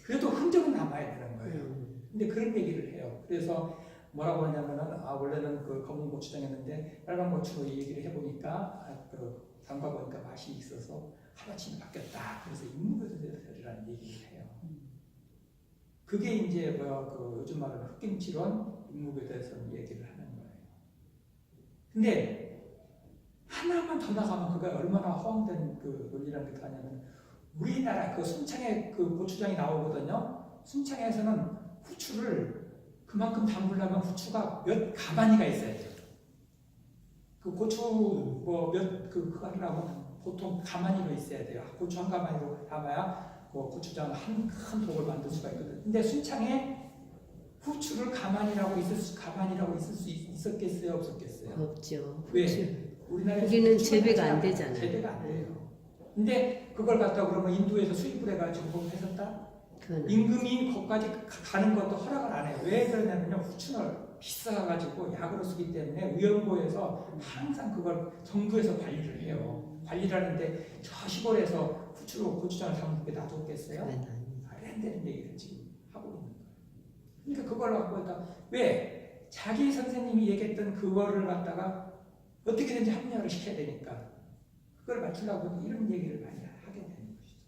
그래도 흔적은 남아야 되는 거예요. 근데 그런 얘기를 해요. 그래서 뭐라고 하냐면은 원래는 그 검은 고추장이었는데 빨간 고추로 이 얘기를 해보니까 담가 보니까 맛이 있어서 하루아침에 바뀌었다. 그래서 인무교대설이라는 얘기를 해요. 그게 이제 요즘 말하는 흑김치론 인무교대설 얘기를 하는 거예요. 근데 하나만 더 나가면 그가 얼마나 허황된 그 논리라는 게 하냐면 우리나라 그 순창에 그 고추장이 나오거든요. 순창에서는 후추를 그만큼 담그려면 후추가 몇 가마니가 있어야죠. 그 고추 그거 하려면 보통 가마니로 있어야 돼요. 고추 한 가마니로 담아야 그 고추장 한 큰 독을 만들 수가 있거든요. 근데 순창에 후추를 가마니라고 있을 수 있었겠어요, 없었겠어요? 없죠. 왜? 우리나라에 거기는 재배가 안 되잖아요. 재배가 안 돼요. 근데 그걸 갖다 그러면 인도에서 수입을 해가지고 거기 했었다? 그건 임금이 거기까지 가는 것도 허락을 안 해요. 왜 그러냐면요. 후춘을 비싸가지고 약으로 쓰기 때문에 위원고에서 항상 그걸 정부에서 관리를 해요. 관리를 하는데 저 시골에서 후추로 고추장을 담는 게 놔뒀겠어요? 그건 아니에요. 말이 안 되는 얘기를 지금 하고 있는 거예요. 그러니까 그걸 갖고 있다. 왜? 자기 선생님이 얘기했던 그거를 갖다가 어떻게든지 합리화를 시켜야 되니까 그걸 맞추려고 이런 얘기를 많이 하게 되는 것이죠.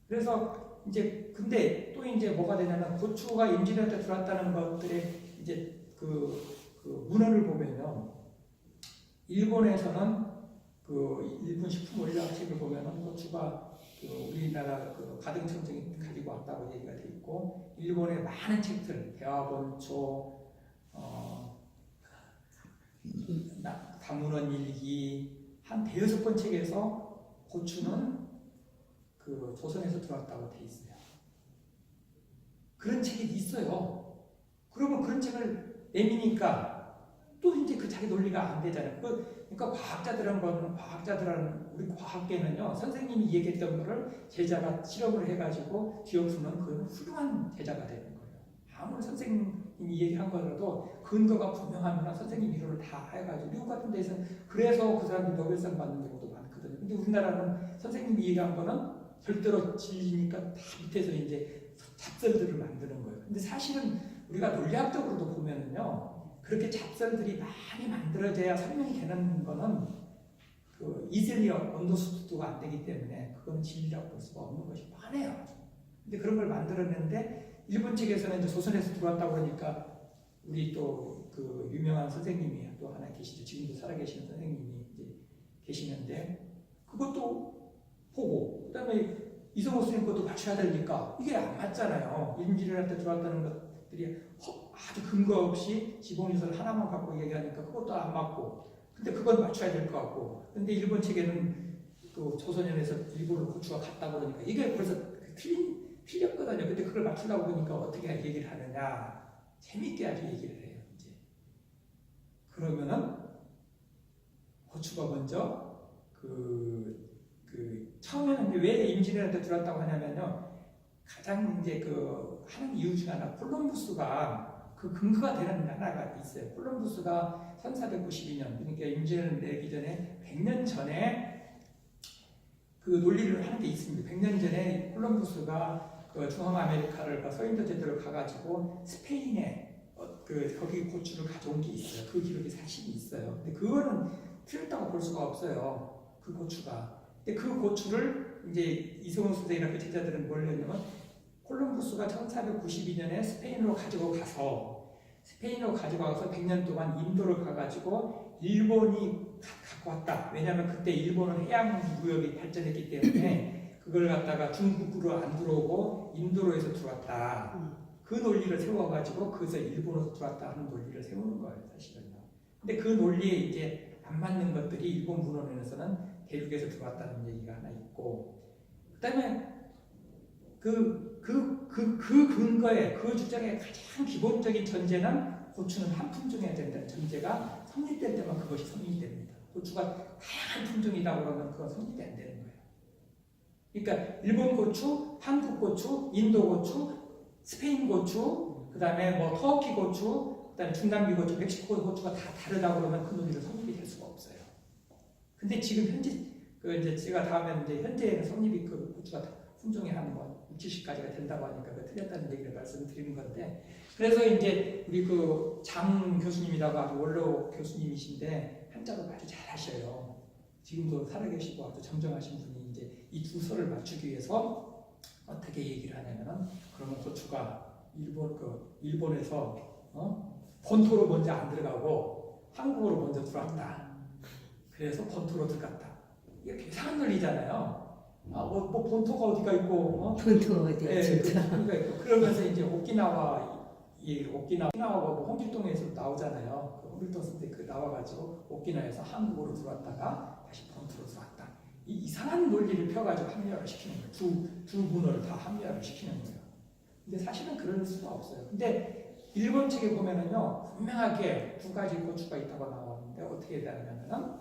그래서 이제 근데 또 이제 뭐가 되냐면 고추가 임진왜란때 들어왔다는 것들의 이제 그 문헌을 보면요. 일본에서는 그 일본 식품 원료학 책을 보면은 고추가 그 우리나라 그 가등청정이 가지고 왔다고 얘기가 돼 있고 일본의 많은 책들 대화본초 다문원 일기 한 대여섯 권 책에서 고추는 그 조선에서 들어왔다고 돼 있어요. 그런 책이 있어요. 그러면 그런 책을 내미니까 또 이제 그 자기 논리가 안 되잖아요. 그러니까 과학자들은 우리 과학계는요 선생님이 얘기했던 거를 제자가 실험을 해가지고 뒤엎으면 그건 훌륭한 제자가 되는 거예요. 아무리 선생님이 얘기한 거라도 근거가 분명하면 선생님 이론을 다 해가지고 미국 같은 데서는 그래서 그 사람들이 노벨상 받는 경우도 많거든요. 근데 우리나라는 선생님이 얘기한 거는 절대로 진리니까 다 밑에서 이제 잡설들을 만드는 거예요. 근데 사실은 우리가 논리학적으로도 보면은요 그렇게 잡설들이 많이 만들어져야 설명이 되는 거는 그 이슬리 언더스투드가 안 되기 때문에 그건 진리라고 볼 수가 없는 것이 뻔해요. 근데 그런 걸 만들어냈는데 일본 측에서는 이제 조선에서 들어왔다고 그러니까 우리 또 그 유명한 선생님이 또 하나 계시죠. 지금도 살아계시는 선생님이 이제 계시는데 그것도 보고 그다음에 이성호 선생님 것도 맞춰야 되니까 이게 안 맞잖아요. 임진왜란 때 들어왔다는 것들이 아주 근거 없이 지공유설 하나만 갖고 얘기하니까 그것도 안 맞고 근데 그건 맞춰야 될 것 같고 근데 일본 책에는 그 조선연에서 일본으로 고추가 갔다고 그러니까 이게 벌써 틀렸거든요. 근데 그걸 맞추려고 보니까 어떻게 얘기를 하느냐 재밌게 아주 얘기를 해요. 이제 그러면은 고추가 먼저 처음에는 이제 왜 임진왜란 때 들어왔다고 하냐면요. 가장 이제 그 하는 이유 중 하나 콜럼부스가 그 근거가 되는 하나가 있어요. 콜럼부스가 1492년 그러니까 임진왜란 내기 전에 100년 전에 그 논리를 하는 게 있습니다. 100년 전에 콜럼부스가 그 중앙아메리카를 서인도 제도를 가가지고 스페인에 거기 고추를 가져온 게 있어요. 그 기록이 사실이 있어요. 근데 그거는 틀렸다고 볼 수가 없어요. 그 고추가. 근데 그 고추를 이제 이성훈 선생이나 그 제자들은 뭘 했냐면 콜럼부스가 1492년에 스페인으로 가지고 가서 100년 동안 인도를 가가지고 일본이 갖고 왔다. 왜냐하면 그때 일본은 해양 무역이 발전했기 때문에 그걸 갖다가 중국으로 안 들어오고 인도로에서 들어왔다. 그 논리를 세워가지고 거기서 일본으로 들어왔다 하는 논리를 세우는 거예요, 사실은요. 근데 그 논리에 이제 안 맞는 것들이 일본 문헌에서는 대륙에서 들어왔다는 얘기가 하나 있고, 그다음에 그 근거에 그 주장의 가장 기본적인 전제는 고추는 한 품종이어야 된다는 전제가 성립될 때만 그것이 성립이 됩니다. 고추가 다양한 품종이다 그러면 그건 성립이 안 되는 거예요. 그러니까 일본 고추, 한국 고추, 인도 고추, 스페인 고추, 그 다음에 뭐 터키 고추, 그 다음에 중남미 고추, 멕시코 고추가 다 다르다 그러면 그 논리는 성립이 될 수가 없어요. 근데 지금 현재 이제 제가 다음에 이제 현재는 성립이 그 고추가 품종이 한 뭐 70가지가 된다고 하니까 그 틀렸다는 얘기를 말씀드리는 건데, 그래서 이제 우리 그 장 교수님이라고 아주 원로 교수님이신데 한자도 아주 잘하셔요. 지금도 살아계시고 아주 정정하신 분이 이제 이 두 설을 맞추기 위해서 어떻게 얘기를 하냐면은 그러면 고추가 일본에서 본토로 먼저 안 들어가고 한국으로 먼저 들어왔다. 그래서 본토로 들어갔다. 이게 이상한 논리잖아요. 뭐 본토가 어디가 있고, 본토 어디야 예, 진짜. 그러니까 있고. 그러면서 이제 오키나와가 뭐 홍길동에서 나오잖아요. 그 홍길동 선생 그 나와가지고 오키나와에서 한국으로 들어왔다가 다시 본토로 들어왔다. 이 이상한 논리를 펴가지고 합리화를 시키는 거예요. 두 문을 다 합리화를 시키는 거예요. 근데 사실은 그럴 수가 없어요. 근데 일본 책에 보면은요, 분명하게 두 가지 고추가 있다고 나오는데 어떻게 되냐면은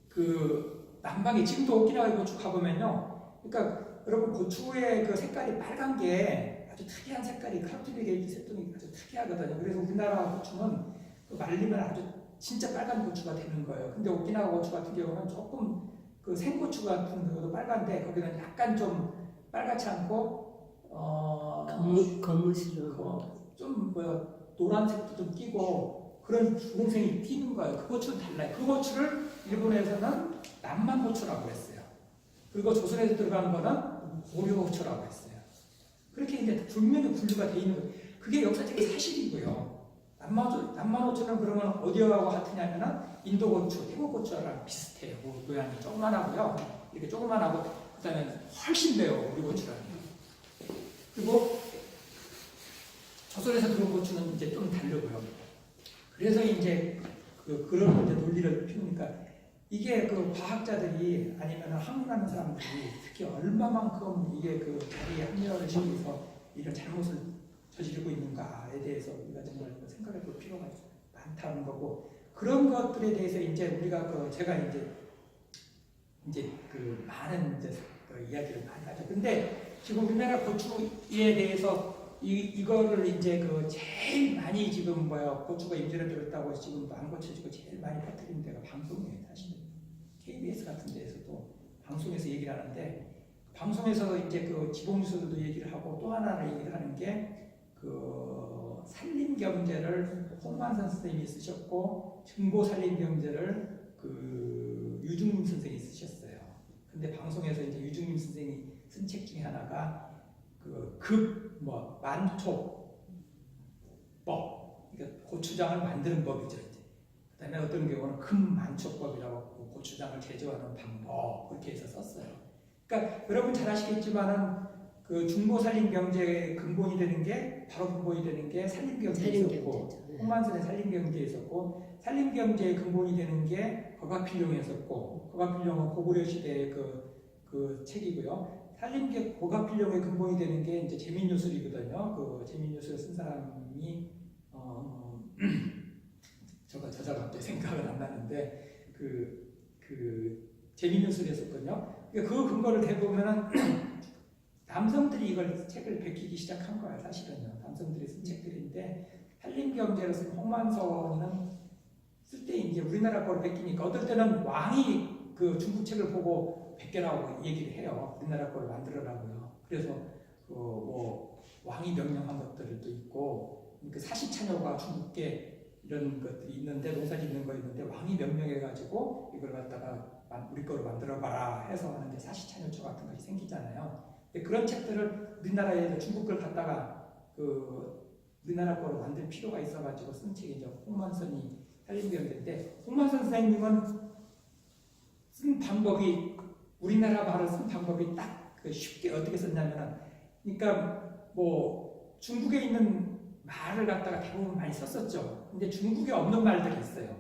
그 남방에 지금도 오키나와에 고추 가보면요, 그러니까 여러분 고추의 그 색깔이 빨간 게 아주 특이한 색깔이 카르투비게이트 색동이 아주 특이하거든요. 그래서 우리나라 고추는 그 말리면 아주 진짜 빨간 고추가 되는 거예요. 근데 오키나와 고추 같은 경우는 조금 그 생고추 같은 경우도 빨간데 거기는 약간 좀 빨갛지 않고 거무스러워. 좀 노란색도 좀 끼고 그런 주홍색이 띄는 거예요. 그 고추는 달라요. 그 고추를 일본에서는 남만고추라고 했어요. 그리고 조선에서 들어가는 거는 고려고추라고 했어요. 그렇게 이제 분명히 분류가 돼 있는 거예요. 그게 역사적인 사실이고요. 남만고추는 그러면 어디하고 같으냐면은 인도고추, 태국고추랑 비슷해요. 모양이 조그만하고요. 이렇게 조그만하고 그다음에 훨씬 매워 우리 고추랑. 그리고 조선에서 들어온 고추는 이제 좀 다르고요. 그래서 이제 그런 이제 논리를 피우니까 이게 그 과학자들이 아니면 학문하는 사람들이 특히 얼마만큼 이게 그 자기의 합리화를 시켜서 이런 잘못을 저지르고 있는가에 대해서 우리가 정말 생각해 볼 필요가 많다는 거고 그런 것들에 대해서 이제 우리가 제가 이제 그 많은 이제 이야기를 많이 하죠. 근데 지금 우리나라 고추에 대해서 이거를 이제 제일 많이 지금 고추가 임진을 들었다고 지금 안 고쳐지고 제일 많이 퍼뜨리는 데가 방송이에요. 사실은 KBS 같은 데에서도 방송에서 얘기를 하는데 방송에서 이제 지봉뉴스들도 얘기를 하고 또 하나를 얘기를 하는 게 산림경제를 홍만선 선생님이 쓰셨고 증보산림경제를 유중림 선생님이 쓰셨어요. 근데 방송에서 이제 유중림 선생님이 쓴 책 중에 하나가 만초법, 그러니까 고추장을 만드는 법이죠. 그다음에 어떤 경우는 금만초법이라고 고추장을 제조하는 방법 그렇게 해서 썼어요. 그러니까 여러분 잘 아시겠지만은 중고산림경제의 근본이 되는 게 바로 근본이 되는 게 산림경제에 있었고 홍만선의 산림경제에 있었고 산림경제의 근본이 되는 게 거각필룡에 있었고 거각필룡은 고구려 시대의 그 책이고요. 고각필룡의 근본이 되는 게 이제 제민요술이거든요. 제민요술을 쓴 사람이 저자가 갑자기 생각은 안 나는데 제민요술을 했었거든요. 그 근거를 대보면은 남성들이 이걸 책을 베끼기 시작한 거야 사실은요. 남성들이 쓴 책들인데 산림경제를 쓴 홍만선은 쓸 때 이제 우리나라 거를 베끼니까 어떨 때는 왕이 중국 책을 보고 베껴라고 얘기를 해요. 우리나라 거를 만들어라고요. 그래서 왕이 명령한 것들도 있고 사시차녀가 중국계 이런 것들이 있는데 농사짓는 거 있는데 왕이 명령해가지고 이걸 갖다가 우리 거로 만들어봐라 해서 하는데 사시차녀초 같은 것이 생기잖아요. 그런 책들을 우리나라에 중국 걸 갖다가 우리나라 거로 만들 필요가 있어가지고 쓴 책이 이제 홍만선이 산림경제인데 홍만선 선생님은 쓴 방법이 우리나라 말을 쓴 방법이 딱 쉽게 어떻게 썼냐면은 그러니까 중국에 있는 말을 갖다가 대부분 많이 썼었죠. 근데 중국에 없는 말들이 있어요.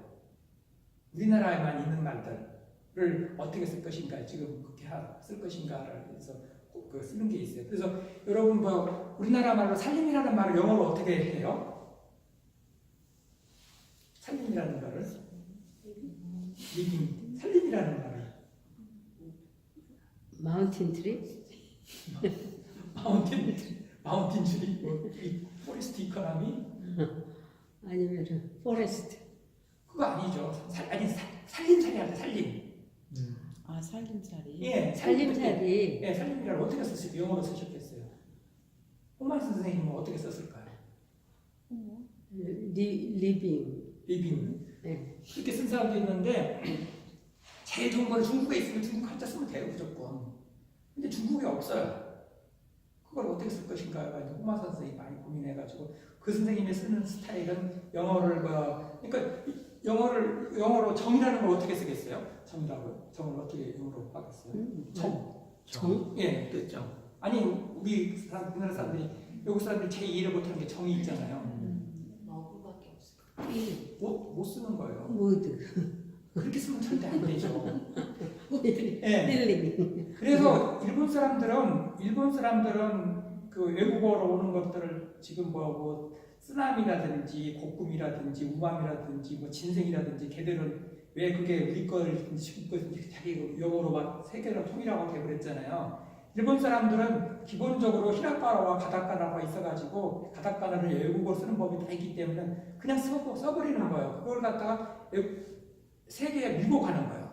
우리나라에만 있는 말들을 어떻게 쓸 것인가 지금 그렇게 쓸 것인가를 해서 쓰는 게 있어요. 그래서 여러분 우리나라 말로 산림이라는 말을 영어로 어떻게 해요? 산림이라는 말을 산림이라는 말을 마운틴 트리? 마운틴 트리? 포레스트 이코노미? 아니면 포레스트? 그거 아니죠. 살림살이 하죠. 살림. 살림살이. 예, 살림살이. 예, 살림이라를 어떻게 썼을까요? 영어로 쓰셨겠어요. 홍만선 선생님은 어떻게 썼을까요? 리빙. 네. 그렇게 쓴 사람도 있는데 제일 좋은 건 중국에 있으면 중국 한자 쓰면 돼요 무조건. 근데 중국에 없어요. 그걸 어떻게 쓸 것인가가 홍만선 선생님이 많이 고민해가지고 그 선생님이 쓰는 스타일은 영어를 그러니까 영어로 정이라는 걸 어떻게 쓰겠어요? 정을 어떻게 영어로 하겠어요? 정? 예, 그죠. 아니 우리나라 사람들이 외국 사람들이 제일 이해를 못하는 게 정이 있잖아요. 러브밖에 없을 못 쓰는 거예요. 모드. 그렇게 쓰면 절대 안 되죠. 힐링. 예. 그래서 일본 사람들은 그 외국어로 오는 것들을 지금 뭐 쓰나미라든지 고꿈이라든지 우밤이라든지 뭐 진생이라든지 걔들은 왜 그게 우리 거든지 자기 영어로 막 세계로 통일하고 돼버렸잖아요. 일본 사람들은 기본적으로 히라가나와 가타카나가 있어가지고 가타카나를 외국어로 쓰는 법이 다 있기 때문에 그냥 써버리는 거예요. 그걸 갖다가 세계에 밀고 가는 거예요.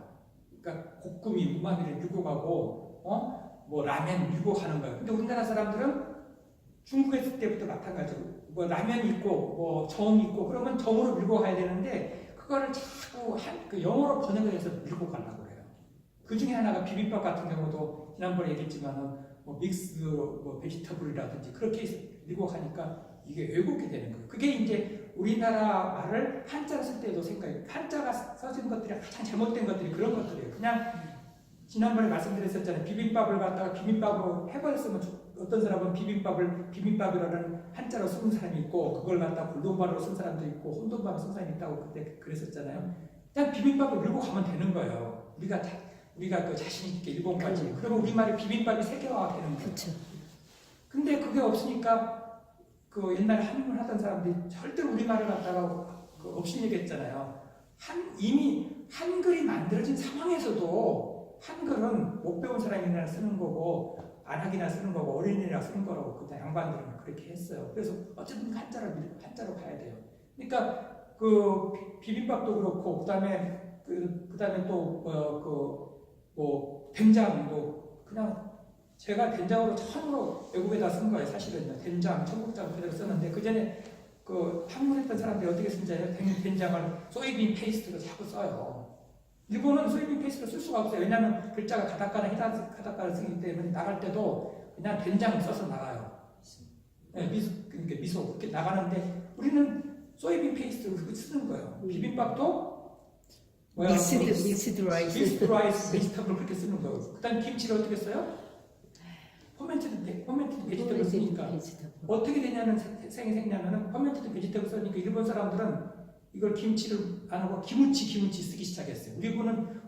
그러니까 고꾸미, 우마미를 밀고 가고, 뭐 라면 밀고 가는 거예요. 근데 우리나라 사람들은 중국에 있을 때부터 마찬가지로 뭐 라면 있고, 뭐 정 있고, 그러면 정으로 밀고 가야 되는데 그거를 자꾸 그 영어로 번역을 해서 밀고 가려고 그래요. 그 중에 하나가 비빔밥 같은 경우도 지난번에 얘기했지만은 뭐 믹스 뭐 베지터블이라든지 그렇게 밀고 가니까 이게 왜곡이 되는 거예요. 그게 이제 우리나라 말을 한자로 쓸 때도 생각해요. 한자가 써진 것들이 가장 잘못된 것들이 그런 것들이에요. 그냥 지난번에 말씀드렸었잖아요. 비빔밥을 갖다가 비빔밥으로 해버렸으면 어떤 사람은 비빔밥이라는 한자로 쓰는 사람이 있고 그걸 갖다가 골동발로 쓴 사람도 있고 혼돈발로 쓴 사람이 있다고 그때 그랬었잖아요. 그냥 비빔밥을 밀고 가면 되는 거예요. 우리가 그 자신 있게 일본까지. 그러면 우리말이 비빔밥이 세계화가 되는 거예요. 그렇죠. 근데 그게 없으니까 그 옛날에 한국을 하던 사람들이 절대로 우리말을 갖다가 그 업신여겼잖아요. 이미 한글이 만들어진 상황에서도 한글은 못 배운 사람이나 쓰는 거고 안하기나 쓰는 거고 어린이나 쓰는 거라고 그때 양반들은 그렇게 했어요. 그래서 어쨌든 한자로 가야 돼요. 그러니까 그 비빔밥도 그렇고 그다음에 또 뭐 된장도 그냥 제가 된장으로 처음으로 외국에다 쓴 거예요. 사실은요. 된장, 청국장 그대로 썼는데 그 전에 그 한국에 있던 사람들이 어떻게 쓴지 알아요? 된장을 소이빈 페이스트로 자꾸 써요. 일본은 소이빈 페이스트로 쓸 수가 없어요. 왜냐하면 글자가 가타카나 쓰기 때문에 나갈 때도 그냥 된장 써서 나가요. 네, 미소 그렇게 나가는데 우리는 소이빈 페이스트로 그렇게 쓰는 거예요. 비빔밥도 믹스드 라이스. 베지터블 그렇게 쓰는 거예요. 그다음 김치를 어떻게 써요? 퍼멘티드 베지터블 쓰니까 어떻게 되냐면 생냐면은 퍼멘티드 베지터블 쓰니까 일본 사람들은 이걸 김치를 안 하고 기무치 쓰기 시작했어요.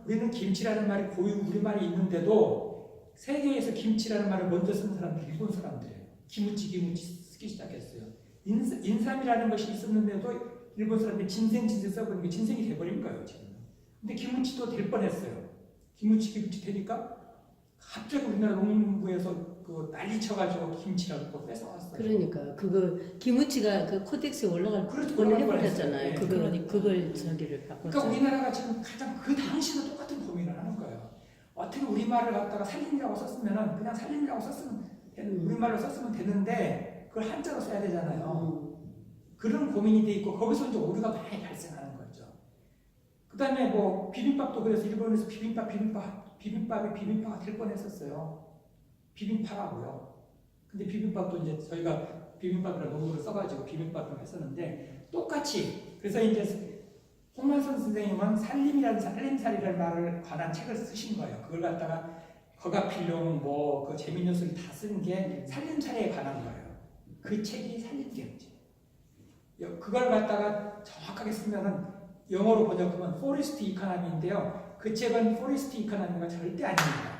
우리는 김치라는 말이 고유 우리말이 있는데도 세계에서 김치라는 말을 먼저 쓰는 사람들이 일본 사람들이에요. 기무치 쓰기 시작했어요. 인삼이라는 것이 있었는데도 일본 사람들이 진생 써버리니까 진생이 돼버린 거예요 지금. 근데 기무치도 될 뻔했어요. 기무치 되니까 갑자기 우리나라 농림부에서 그 난리 쳐가지고 김치라고 또 뺏어왔어요. 그러니까 그거 기무치가 그 코덱스에 올라갈 그렇죠. 뻔 해버렸잖아요. 네, 그걸 저기를 바꿨죠. 그러니까 우리나라가 지금 가장 그 당시도 똑같은 고민을 하는 거예요. 어떻게 우리말을 갖다가 살림이라고 썼으면은 그냥 살림이라고 썼으면 우리말로 썼으면 되는데 그걸 한자로 써야 되잖아요. 그런 고민이 돼 있고 거기서 이제 오류가 많이 발생하는 거죠. 그다음에 뭐 비빔밥도 그래서 일본에서 비빔밥이 될 뻔했었어요. 비빔파라고요. 근데 비빔밥도 이제 저희가 비빔밥이라는 논문을 써가지고 비빔밥을 했었는데 똑같이 그래서 이제 홍만선 선생님은 살림살이라는 말을 관한 책을 쓰신 거예요. 그걸 갖다가 거가필용 뭐 그 재밌는 소리 다 쓴 게 살림살이에 관한 거예요. 그 책이 살림경제. 그걸 갖다가 정확하게 쓰면은 영어로 번역하면 포레스트 이코노미인데요. 그 책은 포레스트 이코노미가 절대 아닙니다.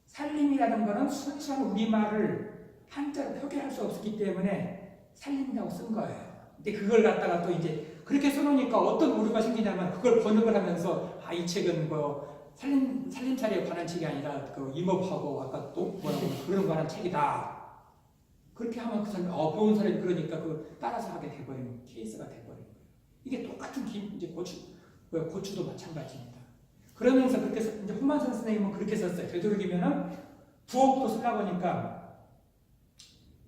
살림이라는 것은 순수한 우리말을 한자로 표기할 수 없었기 때문에 살림이라고 쓴 거예요. 근데 그걸 갖다가 또 이제 그렇게 써놓으니까 어떤 오류가 생기냐면 그걸 번역을 하면서 이 책은 뭐 살림살이에 관한 책이 아니라 그 임업하고 아까 또 뭐라고 그런 관한 책이다. 그렇게 하면 그 사람이 배운 사람이 그러니까 그 따라서 하게 돼버리는 케이스가 돼버리는 거예요. 이게 똑같은 이제 고추도 마찬가지입니다. 그러면서 그렇게 이제 홍만선 선생님은 그렇게 썼어요. 되도록이면은 부엌도 쓰려고 하니까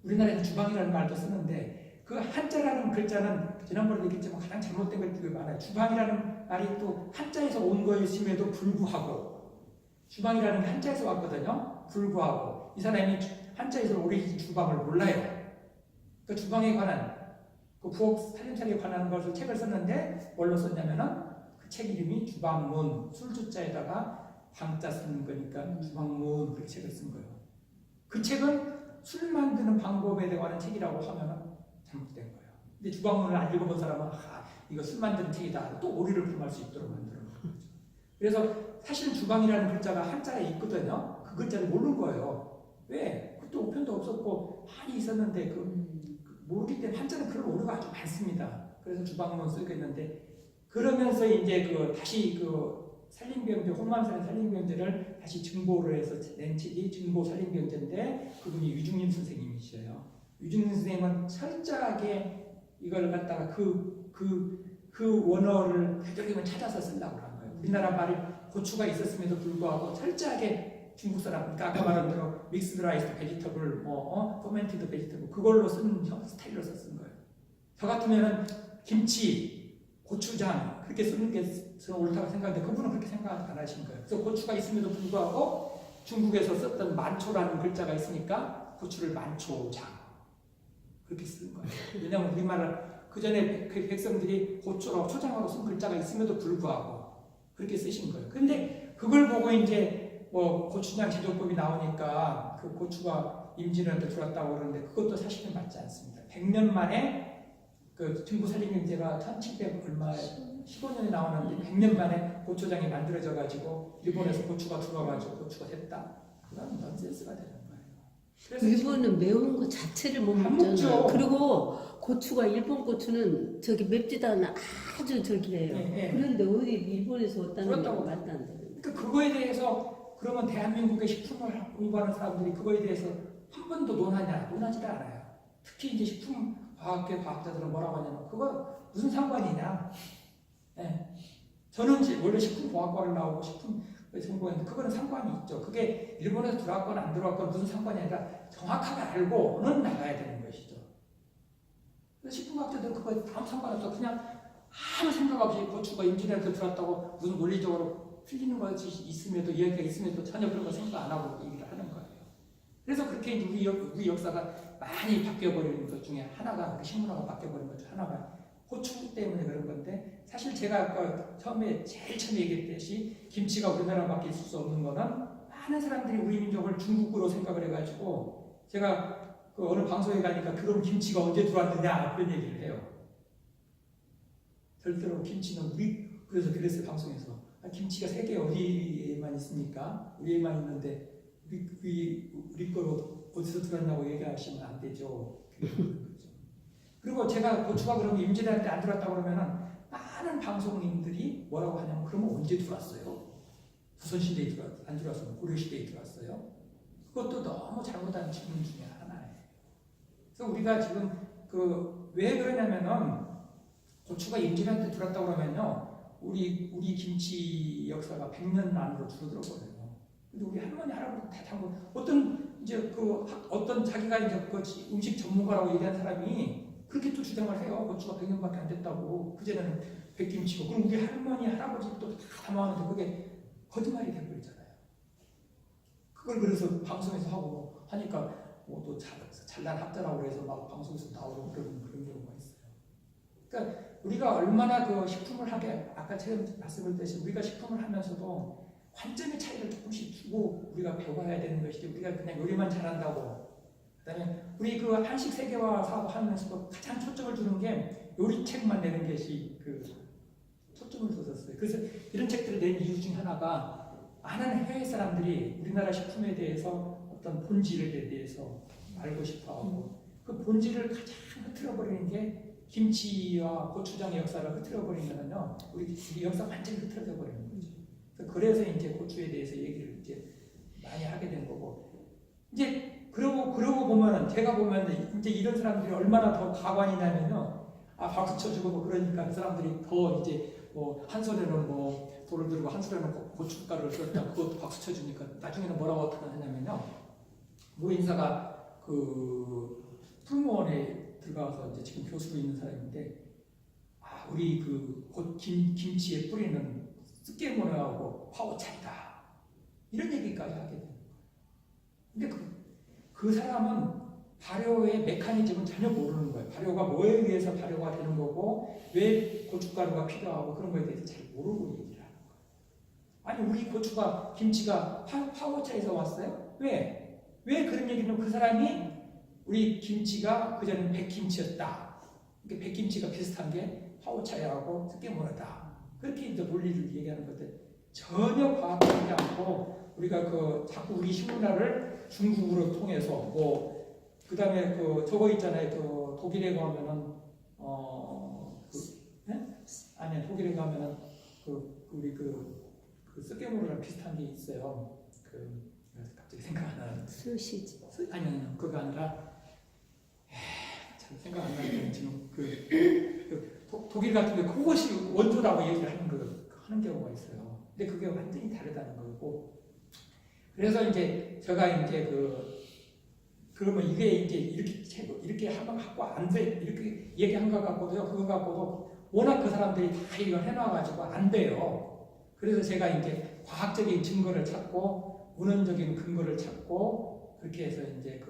우리나라에서 주방이라는 말도 쓰는데 그 한자라는 글자는 지난번에 얘기했지만 가장 잘못된 것들이 많아요. 주방이라는 말이 또 한자에서 온 것임에도 불구하고 주방이라는 게 한자에서 왔거든요. 불구하고 이 사람이 한자에서 우리 주방을 몰라요. 그 주방에 관한 그 부엌 살림살이에 관한 것을 책을 썼는데 뭘로 썼냐면은 그 책 이름이 주방문, 술주자에다가 방자 쓰는 거니까 주방문 그렇게 책을 쓴 거예요. 그 책은 술 만드는 방법에 관한 책이라고 하면 잘못된 거예요. 근데 주방문을 안 읽어본 사람은 이거 술 만드는 책이다. 또 오리를 품할 수 있도록 만들어 놓은 거죠. 그래서 사실 주방이라는 글자가 한자에 있거든요. 그 글자를 모르는 거예요. 왜? 그때 우편도 없었고 많이 있었는데 모르기 때문에 한자는 그런 오류가 아주 많습니다. 그래서 주방문 쓰겠는데 그러면서 이제 다시 살림경제 홍만사의 살림경제를 다시 증보를 해서 낸 책이 증보 살림경제인데 그분이 유중림 선생님이셔요. 유중림 선생님은 철저하게 이걸 갖다가 그 원어를 되도록이면 찾아서 쓰려고 한 거예요. 우리나라 말이 고추가 있었음에도 불구하고 철저하게 중국 사람, 그러니까 아까 말한 대로 믹스드 라이스 베지터블, 퍼멘티드 베지터블 그걸로 쓰는 스타일로 썼은 거예요. 저 같으면은 김치, 고추장 그렇게 쓰는 게 저는 옳다고 생각하는데 그분은 그렇게 생각 안 하신 거예요. 그래서 고추가 있음에도 불구하고 중국에서 썼던 만초라는 글자가 있으니까 고추를 만초장 그렇게 쓰는 거예요. 왜냐하면 우리말을 그 전에 백성들이 고추라고 초장하고 쓴 글자가 있음에도 불구하고 그렇게 쓰신 거예요. 근데 그걸 보고 이제 고추장 제조법이 나오니까 그 고추가 임진왜란때 들어왔다고 그러는데 그것도 사실은 맞지 않습니다. 100년 만에 그 중국 살림경제가 1700 얼마에 15년에 나오는데 100년 만에 고추장이 만들어져 가지고 일본에서 고추가 들어와가지고 고추가 됐다. 그건 넌센스가 되는 거예요. 그래서 일본은 매운 거 자체를 못 안 먹잖아요. 먹죠. 그리고 고추가 일본 고추는 저기 맵지도 않아 아주 저기해요. 네. 그런데 어디 일본에서 왔다는 게 그렇다고. 말도 안 돼. 그러니까 그거에 대해서 그러면 대한민국의 식품을 공부하는 사람들이 그거에 대해서 한 번도 논하지를 않아요. 특히 이제 식품과학계 과학자들은 뭐라고 하냐면 그거 무슨 상관이냐. 네. 저는 이제 원래 식품공학과를 나오고 식품 전공했는데 그거는 상관이 있죠. 그게 일본에서 들어왔거나 안 들어왔거나 무슨 상관이 아니라 정확하게 알고는 나가야 되는 것이죠. 그래서 식품과학자들은 그거 아무 상관없어. 그냥 아무 생각 없이 고추가 임진왜란때 들어왔다고 무슨 논리적으로 틀리는 것이 있음에도 이야기가 있음에도 전혀 그런 거 생각 안 하고 얘기를 하는 거예요. 그래서 그렇게 우리 역사가 많이 바뀌어버리는 것 중에 하나가 우리 식문화가 바뀌어버린 것 중 하나가 고추 때문에 그런 건데 사실 제가 아까 제일 처음에 얘기했듯이 김치가 우리나라밖에 있을 수 없는 거는 많은 사람들이 우리 민족을 중국으로 생각을 해가지고 제가 어느 방송에 가니까 그럼 김치가 언제 들어왔느냐 그런 얘기를 해요. 절대로 김치는 그랬어요 방송에서. 김치가 세계 어디에만 있습니까? 우리에만 있는데 우리 거 어디서 들어왔냐고 얘기하시면 안 되죠. 그리고 제가 고추가 그러면 임진왜란 때 안 들어왔다고 그러면은 많은 방송인들이 뭐라고 하냐면 그러면 언제 들어왔어요? 조선시대에 안 들어왔어요? 고려시대에 들어왔어요? 그것도 너무 잘못한 질문 중에 하나예요. 그래서 우리가 지금 왜 그러냐면은 고추가 임진왜란 때 들어왔다고 그러면요 우리 김치 역사가 100년 안으로 줄어들어버려요. 근데 우리 할머니 할아버지 다 참고 어떤 자기가 이제 그 음식 전문가라고 얘기한 사람이 그렇게 또 주장을 해요. 고추가 100년밖에 안 됐다고. 그전에는 백김치고. 그럼 우리 할머니, 할아버지도 다 담아왔는데 그게 거짓말이 돼버리잖아요. 그걸 그래서 방송에서 하고 하니까 또 잘난 학자라고 해서 막 방송에서 나오고 그런 경우가 있어요. 그러니까 우리가 얼마나 그 식품을 하게 아까 제가 말씀드렸듯이 우리가 식품을 하면서도 관점의 차이를 조금씩 주고 우리가 배워야 되는 것이지 우리가 그냥 요리만 잘한다고 그다음에 우리 한식 세계화 사업 하면서도 가장 초점을 두는 게 요리책만 내는 것이 초점을 뒀었어요. 그래서 이런 책들을 낸 이유 중 하나가 많은 해외 사람들이 우리나라 식품에 대해서 어떤 본질에 대해서 알고 싶어하고 그 본질을 가장 흐트러버리는 게 김치와 고추장의 역사를 흐트러버리면요 우리 역사 완전히 흐트러져 버리는 거죠. 그래서 이제 고추에 대해서 얘기를 이제 많이 하게 된 거고 이제 그러고 보면은 제가 보면 이제 이런 사람들이 얼마나 더 가관이냐면요 박수 쳐주고 그러니까 그 사람들이 더 이제 한 손에는 돌을 들고 한 손에는 고춧가루를 들었다 그것도 박수 쳐주니까 나중에는 뭐라고 하냐면요 인사가 풀무원에 들어가서 이제 지금 교수로 있는 사람인데 우리 김치의 뿌리는 습계문화하고 화오차이다 이런 얘기까지 하게 됩니다. 근데 그 사람은 발효의 메커니즘은 전혀 모르는 거예요. 발효가 뭐에 의해서 발효가 되는 거고 왜 고춧가루가 필요하고 그런 거에 대해서 잘 모르고 얘기를 하는 거예요. 아니 우리 고추가 김치가 파워차에서 왔어요? 왜? 왜 그런 얘기는 그 사람이 우리 김치가 그전에는 백김치였다. 그러니까 백김치가 비슷한 게 파워차이하고 스케모르다. 그렇게 이제 논리를 얘기하는 건데 전혀 과학적이지 않고 우리가 그 자꾸 우리 식문화를 중국으로 통해서 뭐 그다음에 그 저거 있잖아요. 그 독일에 가면은 아니 독일에 가면은 우리 스게모르랑 비슷한 게 있어요. 갑자기 생각 안 나는. 수시지. 아니요 그거 아니라 참 생각 안 나는 지금 독일 같은 게 그것이 원조라고 얘기를 하는 경우가 있어요. 근데 그게 완전히 다르다는 거고. 그래서 이제 제가 이제 그러면 이게 이제 이렇게 하고 안 돼. 이렇게 얘기한 것 같고도요. 그거 갖고도 워낙 그 사람들이 다 이걸 해놔가지고 안 돼요. 그래서 제가 이제 과학적인 증거를 찾고, 문헌적인 근거를 찾고, 그렇게 해서 이제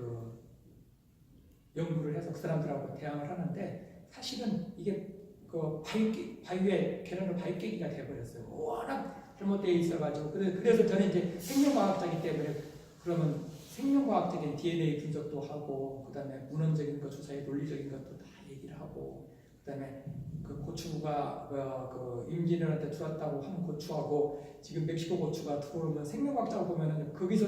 연구를 해서 그 사람들하고 대항을 하는데, 사실은 이게 바위의 계란으로 바위 깨기가 돼버렸어요. 워낙 잘못되어 있어가지고. 그래서 저는 이제 생명과학자이기 때문에 그러면 생명과학적인 DNA 분석도 하고, 그 다음에 문헌적인 것, 조사의 논리적인 것도 다 얘기를 하고, 그 다음에 그 고추가 임진왜란때 들어왔다고 하는 고추하고 지금 멕시코 고추가 들어오면 생명과학자가 보면은 거기서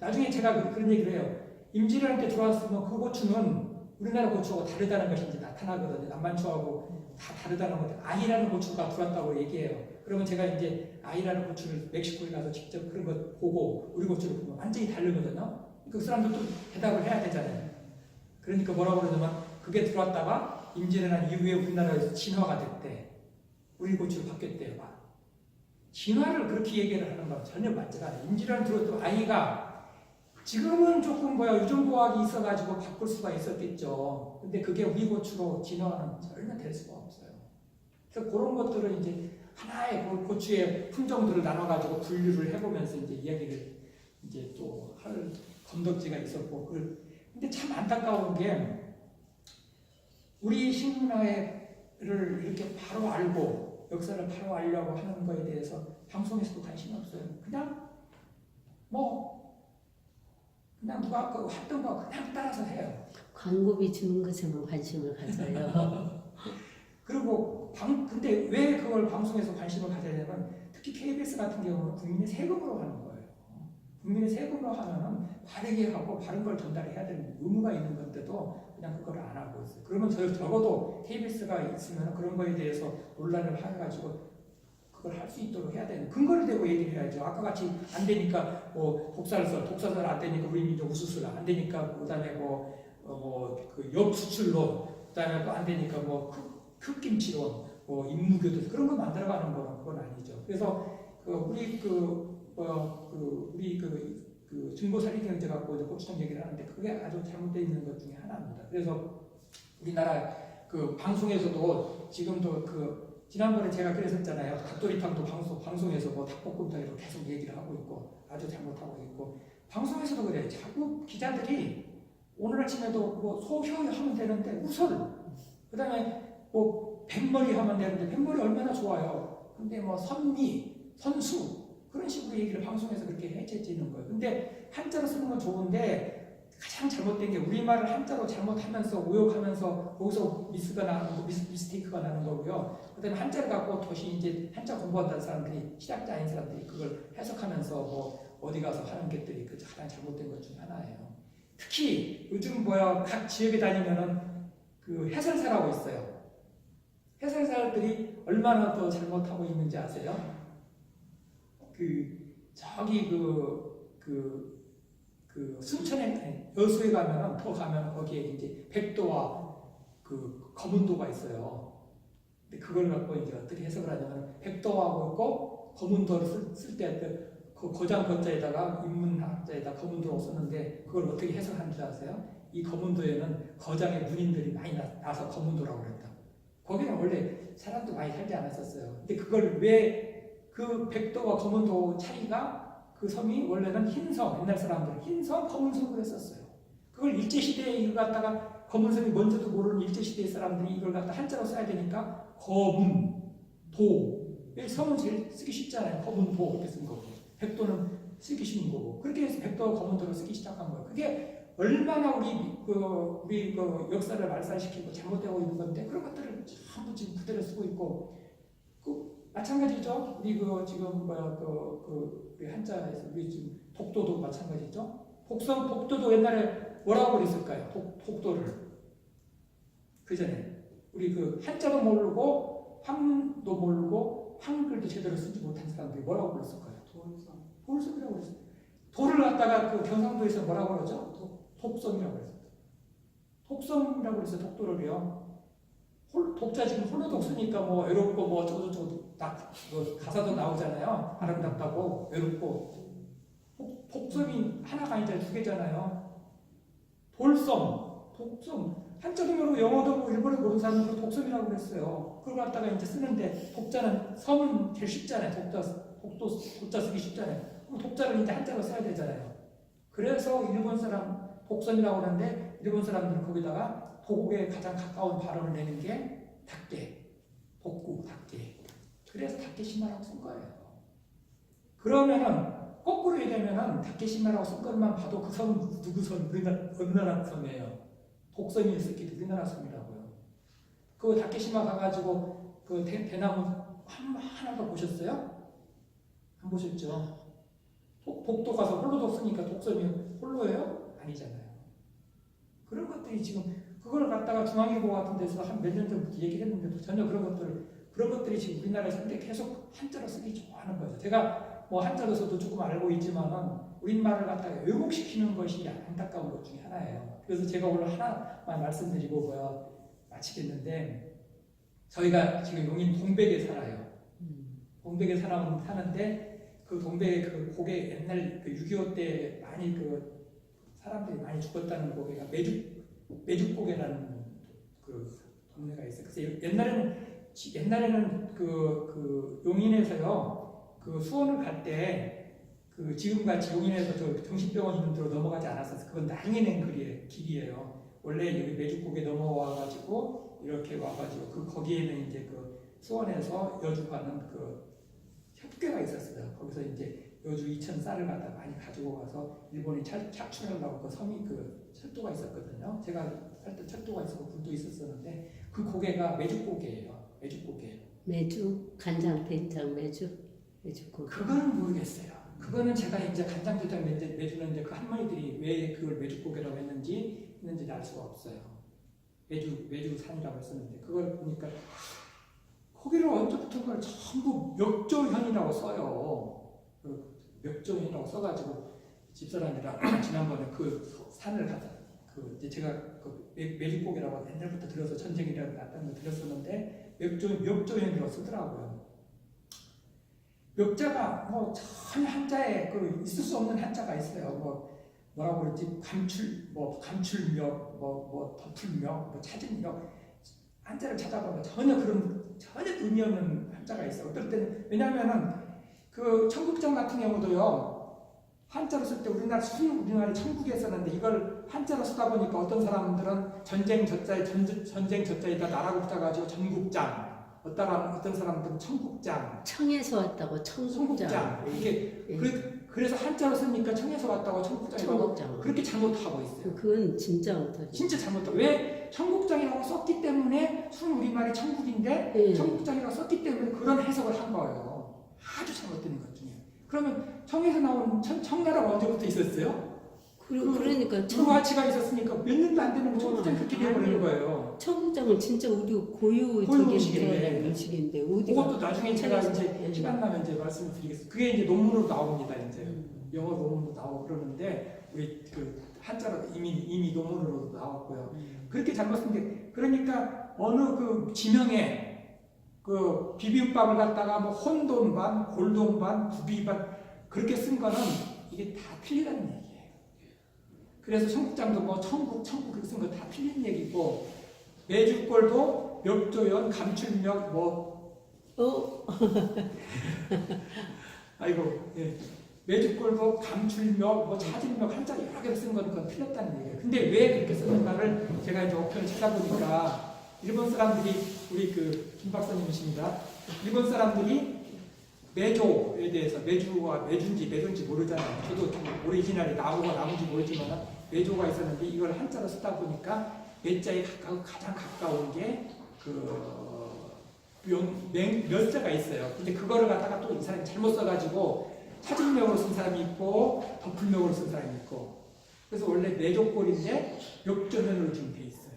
나중에 제가 그런 얘기를 해요. 임진왜란 때 들어왔으면 그 고추는 우리나라 고추하고 다르다는 것이 이제 나타나거든요. 남반초하고 다 다르다는 건데 아이라는 고추가 들어왔다고 얘기해요. 그러면 제가 이제 아이라는 고추를 멕시코에 가서 직접 그런 거 보고 우리 고추를 보면 완전히 다르거든요. 그 사람들도 대답을 해야 되잖아요. 그러니까 뭐라고 그러냐면 그게 들어왔다가 임진왜란 이후에 우리나라에서 진화가 됐대. 우리 고추로 바뀌었대요. 진화를 그렇게 얘기를 하는 건 전혀 맞지가 않아요. 임진왜란 들어왔던 아이가 지금은 조금 유전과학이 있어가지고 바꿀 수가 있었겠죠. 근데 그게 우리 고추로 진화는 전혀 될 수가 없어요. 그래서 그런 것들을 이제 하나의 고추의 품종들을 나눠가지고 분류를 해보면서 이제 이야기를 이제 또 할 건덕지가 있었고. 근데 참 안타까운 게 우리 식문화를 이렇게 바로 알고 역사를 바로 알려고 하는 거에 대해서 방송에서도 관심이 없어요. 그냥 누가 했던 거 그냥 따라서 해요. 광고비 주는 것에만 관심을 가져요. 그리고 근데 왜 그걸 방송에서 관심을 가져야 되냐면 특히 KBS 같은 경우는 국민의 세금으로 하는 거예요. 국민의 세금으로 하면은 바르게 하고 바른 걸 전달해야 되는 의무가 있는 건데도 그냥 그걸 안 하고 있어요. 그러면 적어도 KBS가 있으면 그런 거에 대해서 논란을 해가지고 그걸 할 수 있도록 해야 되는 근거를 대고 얘기를 해야죠. 아까 같이 안 되니까 독사설 안 되니까 우리 민족 우수술 안 되니까 그다음에 역수출론 그다음에 또 안 되니까 흑김치론 인무교도 그런 거 만들어가는 거는 그건 아니죠. 그래서 우리 증거살인경제 갖고 이제 고추장 얘기를 하는데 그게 아주 잘못되어 있는 것 중에 하나입니다. 그래서 우리나라 방송에서도 지금도 지난번에 제가 그랬었잖아요. 닭도리탕도 방송에서 닭볶음탕으로 계속 얘기를 하고 있고 아주 잘못하고 있고 방송에서도 그래요. 자꾸 기자들이 오늘 아침에도 소효 하면 되는데 우설 그다음에 뱃머리 하면 되는데 뱃머리 얼마나 좋아요. 근데 선미, 선수 그런 식으로 얘기를 방송에서 그렇게 해체지는 거예요. 근데 한자로 쓰는 건 좋은데 가장 잘못된 게 우리말을 한자로 잘못하면서 오역하면서 거기서 미스테이크가 나는 거고요. 그다음에 한자를 갖고 도시 이제 한자 공부한다는 사람들이 시작자 아닌 사람들이 그걸 해석하면서 어디 가서 하는 것들이 가장 잘못된 것 중 하나예요. 특히 요즘 각 지역에 다니면은 해설사라고 있어요. 해설사들이 얼마나 더 잘못하고 있는지 아세요? 순천에 여수에 가면은 더 가면 거기에 이제 백도와 검은도가 있어요. 근데 그걸 갖고 이제 어떻게 해석을 하냐면 백도하고 있고 검은도를 쓸 때 거장 건자에다가 인문학자에다 검은도라고 썼는데 그걸 어떻게 해석하는지 아세요? 이 검은도에는 거장의 문인들이 많이 나서 검은도라고 그랬다. 거기는 원래 사람도 많이 살지 않았었어요. 근데 그걸 왜 백도와 검은도 차이가 그 섬이 원래는 흰섬, 옛날 사람들은 흰섬, 검은섬 그랬었어요. 그걸 일제시대에 이걸 갖다가 검은섬이 뭔지도 모르는 일제시대 사람들이 이걸 갖다 한자로 써야 되니까 검은, 도. 섬은 제일 쓰기 쉽잖아요. 검은, 도 이렇게 쓴 거고. 백도는 쓰기 쉬운 거고. 그렇게 해서 백도, 검은, 도를 쓰기 시작한 거예요. 그게 얼마나 우리 역사를 말살시키고 잘못되고 있는 건데 그런 것들을 전부 지금 그대로 쓰고 있고 마찬가지죠. 우리 지금 우리 한자에서 우리 지금 독도도 마찬가지죠. 독도도 옛날에 뭐라고 그랬을까요? 독도를 그 전에 우리 한자도 모르고 황도 모르고 한글도 제대로 쓰지 못한 사람들이 뭐라고 불렀을까요? 돌섬이라고 그랬어요. 돌을 갖다가 경상도에서 뭐라고 그러죠? 독섬이라고 그랬어요. 독섬이라고 그랬어요. 독도를요. 독자 지금 홀로 독수니까 뭐 외롭고 뭐 어쩌고저쩌고 딱 가사도 나오잖아요. 아름답다고 외롭고 독섬이 하나가 아니라 두 개잖아요. 독섬 한자도 모르고 영어도 모르고 일본어 모르는 사람들은 독섬이라고 그랬어요. 그걸 갖다가 이제 쓰는데 독자는 섬은 제일 쉽잖아요. 독자 쓰기 쉽잖아요. 그럼 독자를 이제 한자로 써야 되잖아요. 그래서 일본 사람 독섬이라고 하는데 일본 사람들은 거기다가 도국에 가장 가까운 발음을 내는 게 닭게, 독구, 닭게. 그래서 닭게시마라고 쓴 거예요. 그러면은 거꾸로 얘기하면은 닭게시마라고 쓴 것만 봐도 그 섬은 누구 섬, 어느 나라 섬이에요. 독섬이 있었기 우리나라 섬이라고요. 그 닭게시마 가가지고 그 대나무 하나도 보셨어요? 안 보셨죠? 독도 가서 홀로 독쓰니까 독섬이 홀로예요? 아니잖아요. 그런 것들이 지금 그걸 갖다가 중앙일보 같은 데서 한 몇 년 전부터 얘기를 했는데도 전혀 그런 것들이 지금 우리나라에서 근데 계속 한자로 쓰기 좋아하는 거죠. 제가 뭐 한자로서도 조금 알고 있지만은 우리말을 갖다가 왜곡시키는 것이 안타까운 것 중에 하나예요. 그래서 제가 오늘 하나만 말씀드리고 마치겠는데 저희가 지금 용인 동백에 살아요. 동백에 사는데 그 동백의 그 고개 옛날 6.25 때 많이 사람들이 많이 죽었다는 고개가 매죽고개라는 그 동네가 있어요. 그래서 옛날에는 용인에서요 수원을 갈 때 지금같이 용인에서 정신병원 있는 데로 넘어가지 않았어서 그건 나중에 낸 길이에요. 원래 여기 매죽고개 넘어와가지고 이렇게 와가지고 거기에는 이제 수원에서 여주 가는 협궤가 있었어요. 거기서 이제 여주 2,000쌀을 갖다 많이 가지고 가서 일본이 착출하려고 섬이 철도가 있었거든요. 제가 살 때 철도가 있었고 불도 있었었는데 그 고개가 매죽고개예요. 매주 간장 된장 매주고개. 그거는 모르겠어요. 그거는 제가 이제 간장 된장 매주는 이제 그 할머니들이 왜 그걸 매죽고개라고 했는지 알 수가 없어요. 매주산이라고 했었는데 그걸 보니까 거기를 언제부턴가 전부 멱조현이라고 써요. 멱조현이라고 써가지고 집사람이랑 지난번에 산을 가다 이제 제가 매죽고개라고 옛날부터 들어서 전쟁이라고 났다는 거 들었었는데 멱조현이라고 쓰더라고요. 멱자가 전혀 한자에 있을 수 없는 한자가 있어요. 뭐라고 그러지? 감출력, 덮을력, 찾은력. 한자를 찾아보면 전혀 의미 없는 한자가 있어요. 어떨 때는 왜냐하면은 청국장 같은 경우도요. 한자로 쓸 때 우리나라에 천국에 썼는데 이걸 한자로 쓰다 보니까 어떤 사람들은 전쟁 저자에다 나라고 붙여가지고 전국장. 어떤 사람들은 청국장. 청에서 왔다고 청국장. 이게 그래서 한자로 쓰니까 청에서 왔다고 청국장이라고 그렇게 잘못하고 있어요. 그건 진짜 못하죠. 진짜 잘못하고 왜 청국장이라고 썼기 때문에 우리말이 천국인데 청국장이라고 썼기 때문에 그런 해석을 한 거예요. 아주 잘못된 것 중에. 그러면 청에서 나온 청나라가 언제부터 있었어요? 그러니까 우루와치가 있었으니까 몇 년도 안 되는 청국장이 그렇게 되어버리는 거예요. 청국장은 진짜 우리 고유 음식인데 그것도 나중에 제가 이제 시간 나면 이제 말씀을 드리겠습니다. 그게 이제 논문으로 나옵니다. 이제 영어 논문으로 나오고 그러는데 우리 한자로 이미 논문으로 나왔고요. 그렇게 잘못 쓴 게 그러니까 어느 지명에 비빔밥을 갖다가 혼돈 반, 골동 반, 구비 반 그렇게 쓴 거는 이게 다 틀리다는 얘기예요. 그래서 청국장도 청국 그렇게 쓴 거 다 틀린 얘기고 매죽골도 멱조연, 감출력 아이고 예. 매주골도 감출력, 뭐 차질력 한자 여러 개를 쓴 건 그건 틀렸다는 얘기예요. 근데 왜 그렇게 썼는가를 제가 이제 어편을 찾아보니까 일본 사람들이 우리 김 박사님이십니다. 일본 사람들이 매조에 대해서 매주와 매주인지 모르잖아요. 저도 오리지널이 나오고 나온지 모르지만 매조가 있었는데 이걸 한자로 쓰다 보니까 매자에 가장 가까운 게 멸자가 있어요. 근데 그거를 갖다가 또 이 사람이 잘못 써가지고 차진명으로 쓴 사람이 있고 덧풀명으로 쓴 사람이 있고 그래서 원래 매조꼴인데 역조현으로 지금 돼 있어요.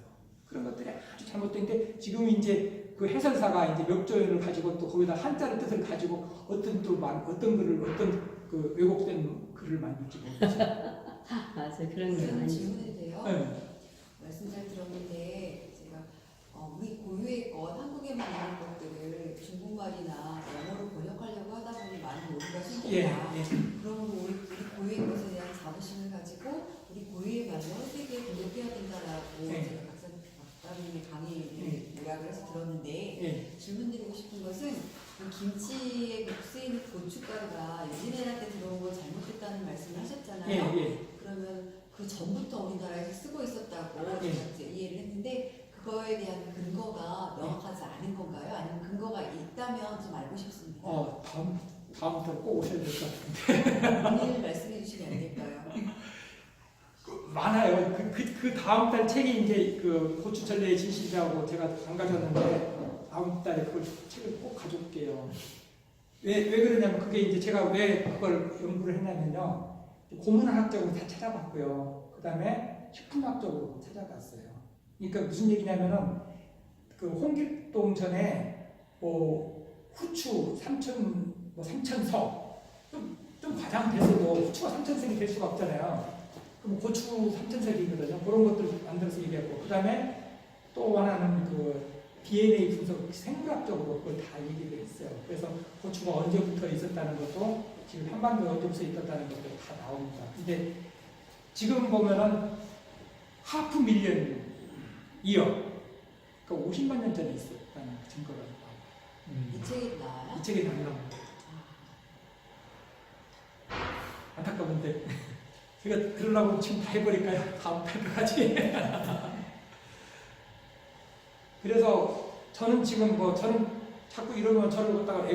그런 것들이 아주 잘못된데 지금 이제 그 해설사가 이제 역조현을 가지고 또 거기다 한자의 뜻을 가지고 어떤 글을 그 왜곡된 글을 만들지 모르겠어요. 맞아 그런 게 제가 많이. 질문해도 돼요? 네. 말씀 잘 들었는데 제가 우리 고유의 것, 한국에만 있는 것들을 중국말이나 영어로 번역하려고 하다 보니 많은 오류가 생긴다. 예. 그럼 우리 고유의 것에 대한 자부심을 가지고 우리 고유의 말로 세계에 번역해야 된다라고 예. 제가 박사님의 강의 요약을 해서 들었는데 예. 질문드리고 싶은 것은 그 김치에 쓰이는 고춧가루가 유진애한테 들어온 건 잘못됐다는 말씀을 하셨잖아요. 예. 그러면 그 전부터 우리나라에서 쓰고 있었다고 예. 제가 이제 이해를 했는데 그거에 대한 근거가 명확하지 않은 건가요? 아니면 근거가 있다면 좀 알고 싶습니다. 다음부터 꼭 오셔야 될 것 같은데. 오늘 말씀해 주시면 안 될까요? 많아요. 그 다음 달 책이 이제 그 고추전례의 진실이라고 제가 안 가져왔는데 다음 달에 그걸 책을 꼭 가져올게요. 왜 그러냐면 그게 이제 제가 왜 그걸 연구를 했냐면요. 고문학적으로 다 찾아봤고요. 그 다음에 식품학적으로 찾아봤어요. 그러니까 무슨 얘기냐면은 그 홍길동 전에 후추 3,000석 좀 과장돼서도 후추가 3,000석이 될 수가 없잖아요. 그럼 고추 3,000석이거든요. 그런 것들 만들어서 얘기하고 그 다음에 또 하나는 그 DNA 분석 생물학적으로 그걸 다 얘기를 했어요. 그래서 고추가 언제부터 있었다는 것도 지금 한반도에 언제부터 있었다는 것도 다 나옵니다. 근데 지금 보면은 하프 밀리언 이어 그러니까 50만 년 전에 있었다는 증거가 나옵니다. 이 책에 나와요? 이 책에 나옵니다. 안타까운데 제가 들으려고 지금 다 해버릴까요? 다음 달까지. 그래서 저는 지금 저는 자꾸 이러면 저를 갖다가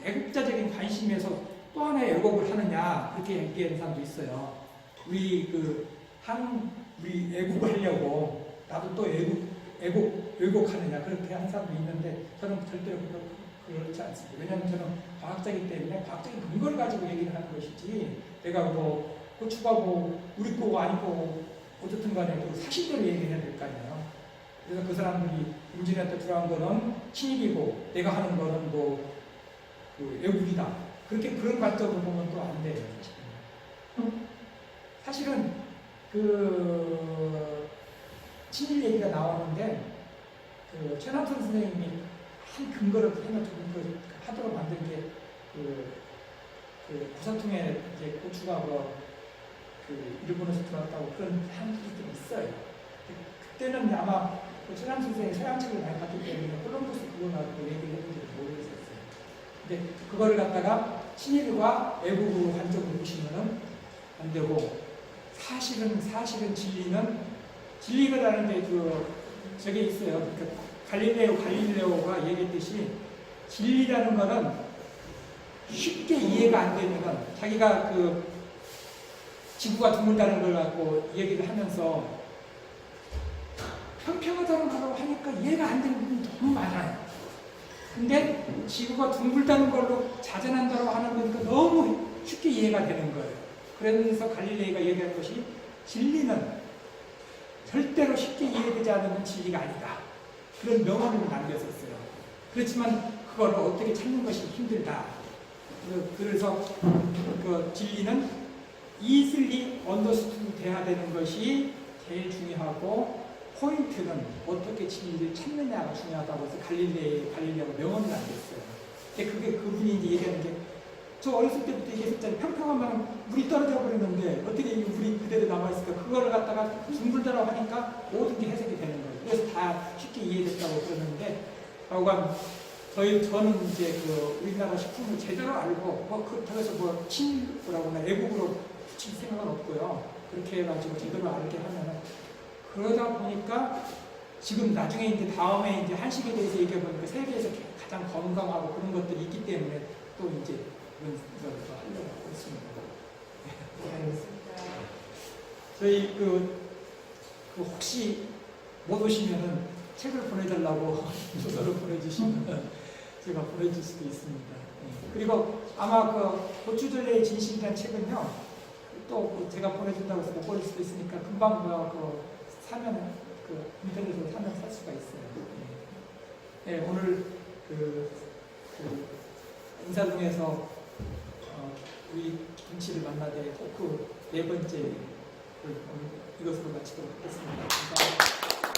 애국자적인 관심에서 또 하나의 애국을 하느냐 그렇게 얘기하는 사람도 있어요. 우리 애국을 하려고 나도 또 왜곡하느냐 그렇게 하는 사람도 있는데 저는 절대로 그렇지 않습니다. 왜냐하면 저는 과학자이기 때문에 과학적인 근거를 가지고 얘기를 하는 것이지 내가 고추가 우리 거고 아니고 어쨌든 간에 그 사실대로 얘기해야 될 거 아니에요. 그래서 그 사람들이 임진왜란때 들어간 거는 친일이고 내가 하는 거는 애국이다. 그런 관점으로 보면 또 안 돼요. 사실은 친일 얘기가 나왔는데 최남선 선생님이 한 근거를 하도록 만든 게 구사통에 이제 고추가 일본에서 들어왔다고 그런 사람들이 있어요. 그때는 아마 최남선 선생님이 서양책을 많이 봤기 때문에 콜럼버스 그거 가지고 얘기를 했는지 모르겠었어요. 근데 그거를 갖다가 친일과 애국으로 관점으로 보시면은 안 되고 사실은 진리라는 게 저게 있어요. 그러니까 갈릴레오가 얘기했듯이 진리라는 거는 쉽게 이해가 안 되면 자기가 지구가 둥글다는 걸 갖고 얘기를 하면서 평평하다는 걸 하니까 이해가 안 되는 부분이 너무 많아요. 근데 지구가 둥글다는 걸로 자전한다고 하는 거니까 너무 쉽게 이해가 되는 거예요. 그러면서 갈릴레이가 얘기한 것이 진리는 절대로 쉽게 이해되지 않으면 진리가 아니다. 그런 명언을 남겼었어요. 그렇지만 그걸 어떻게 찾는 것이 힘들다. 그래서 진리는 easily understood 돼야 되는 것이 제일 중요하고 포인트는 어떻게 진리를 찾느냐가 중요하다고 해서 갈릴레오가 명언을 남겼어요. 근데 그분이 이제 얘기하는 게 저 어렸을 때부터 얘기했었잖아요. 평평하면 물이 떨어져 버리는데 어떻게 이 물이 그대로 남아있을까? 그거를 갖다가 둥글다라고 하니까 모든 게 해석이 되는 거예요. 그래서 다 쉽게 이해됐다고 그러는데 하여간 저는 이제 그 우리나라 식품을 제대로 알고 그래서 뭐 친구라거나 애국으로 붙일 생각은 없고요. 그렇게 해가지고 제대로 알게 하면은 그러다 보니까 지금 나중에 이제 다음에 이제 한식에 대해서 얘기해 보니까 세계에서 가장 건강하고 그런 것들이 있기 때문에 또 이제 그런 걸 하려고 하고 있습니다. 저희 혹시 못 오시면은 책을 보내달라고 문서로 보내주시면 제가 보내줄 수도 있습니다. 그리고 아마 고추들레의 진실이라는 책은요, 또 제가 보내준다고 해서 못 보낼 수도 있으니까 금방 사면 인터넷으로 사면 살 수가 있어요. 네, 오늘 인사동에서 우리 김씨를 만나되 토크 4번째 이것으로 마치도록 하겠습니다. 감사합니다.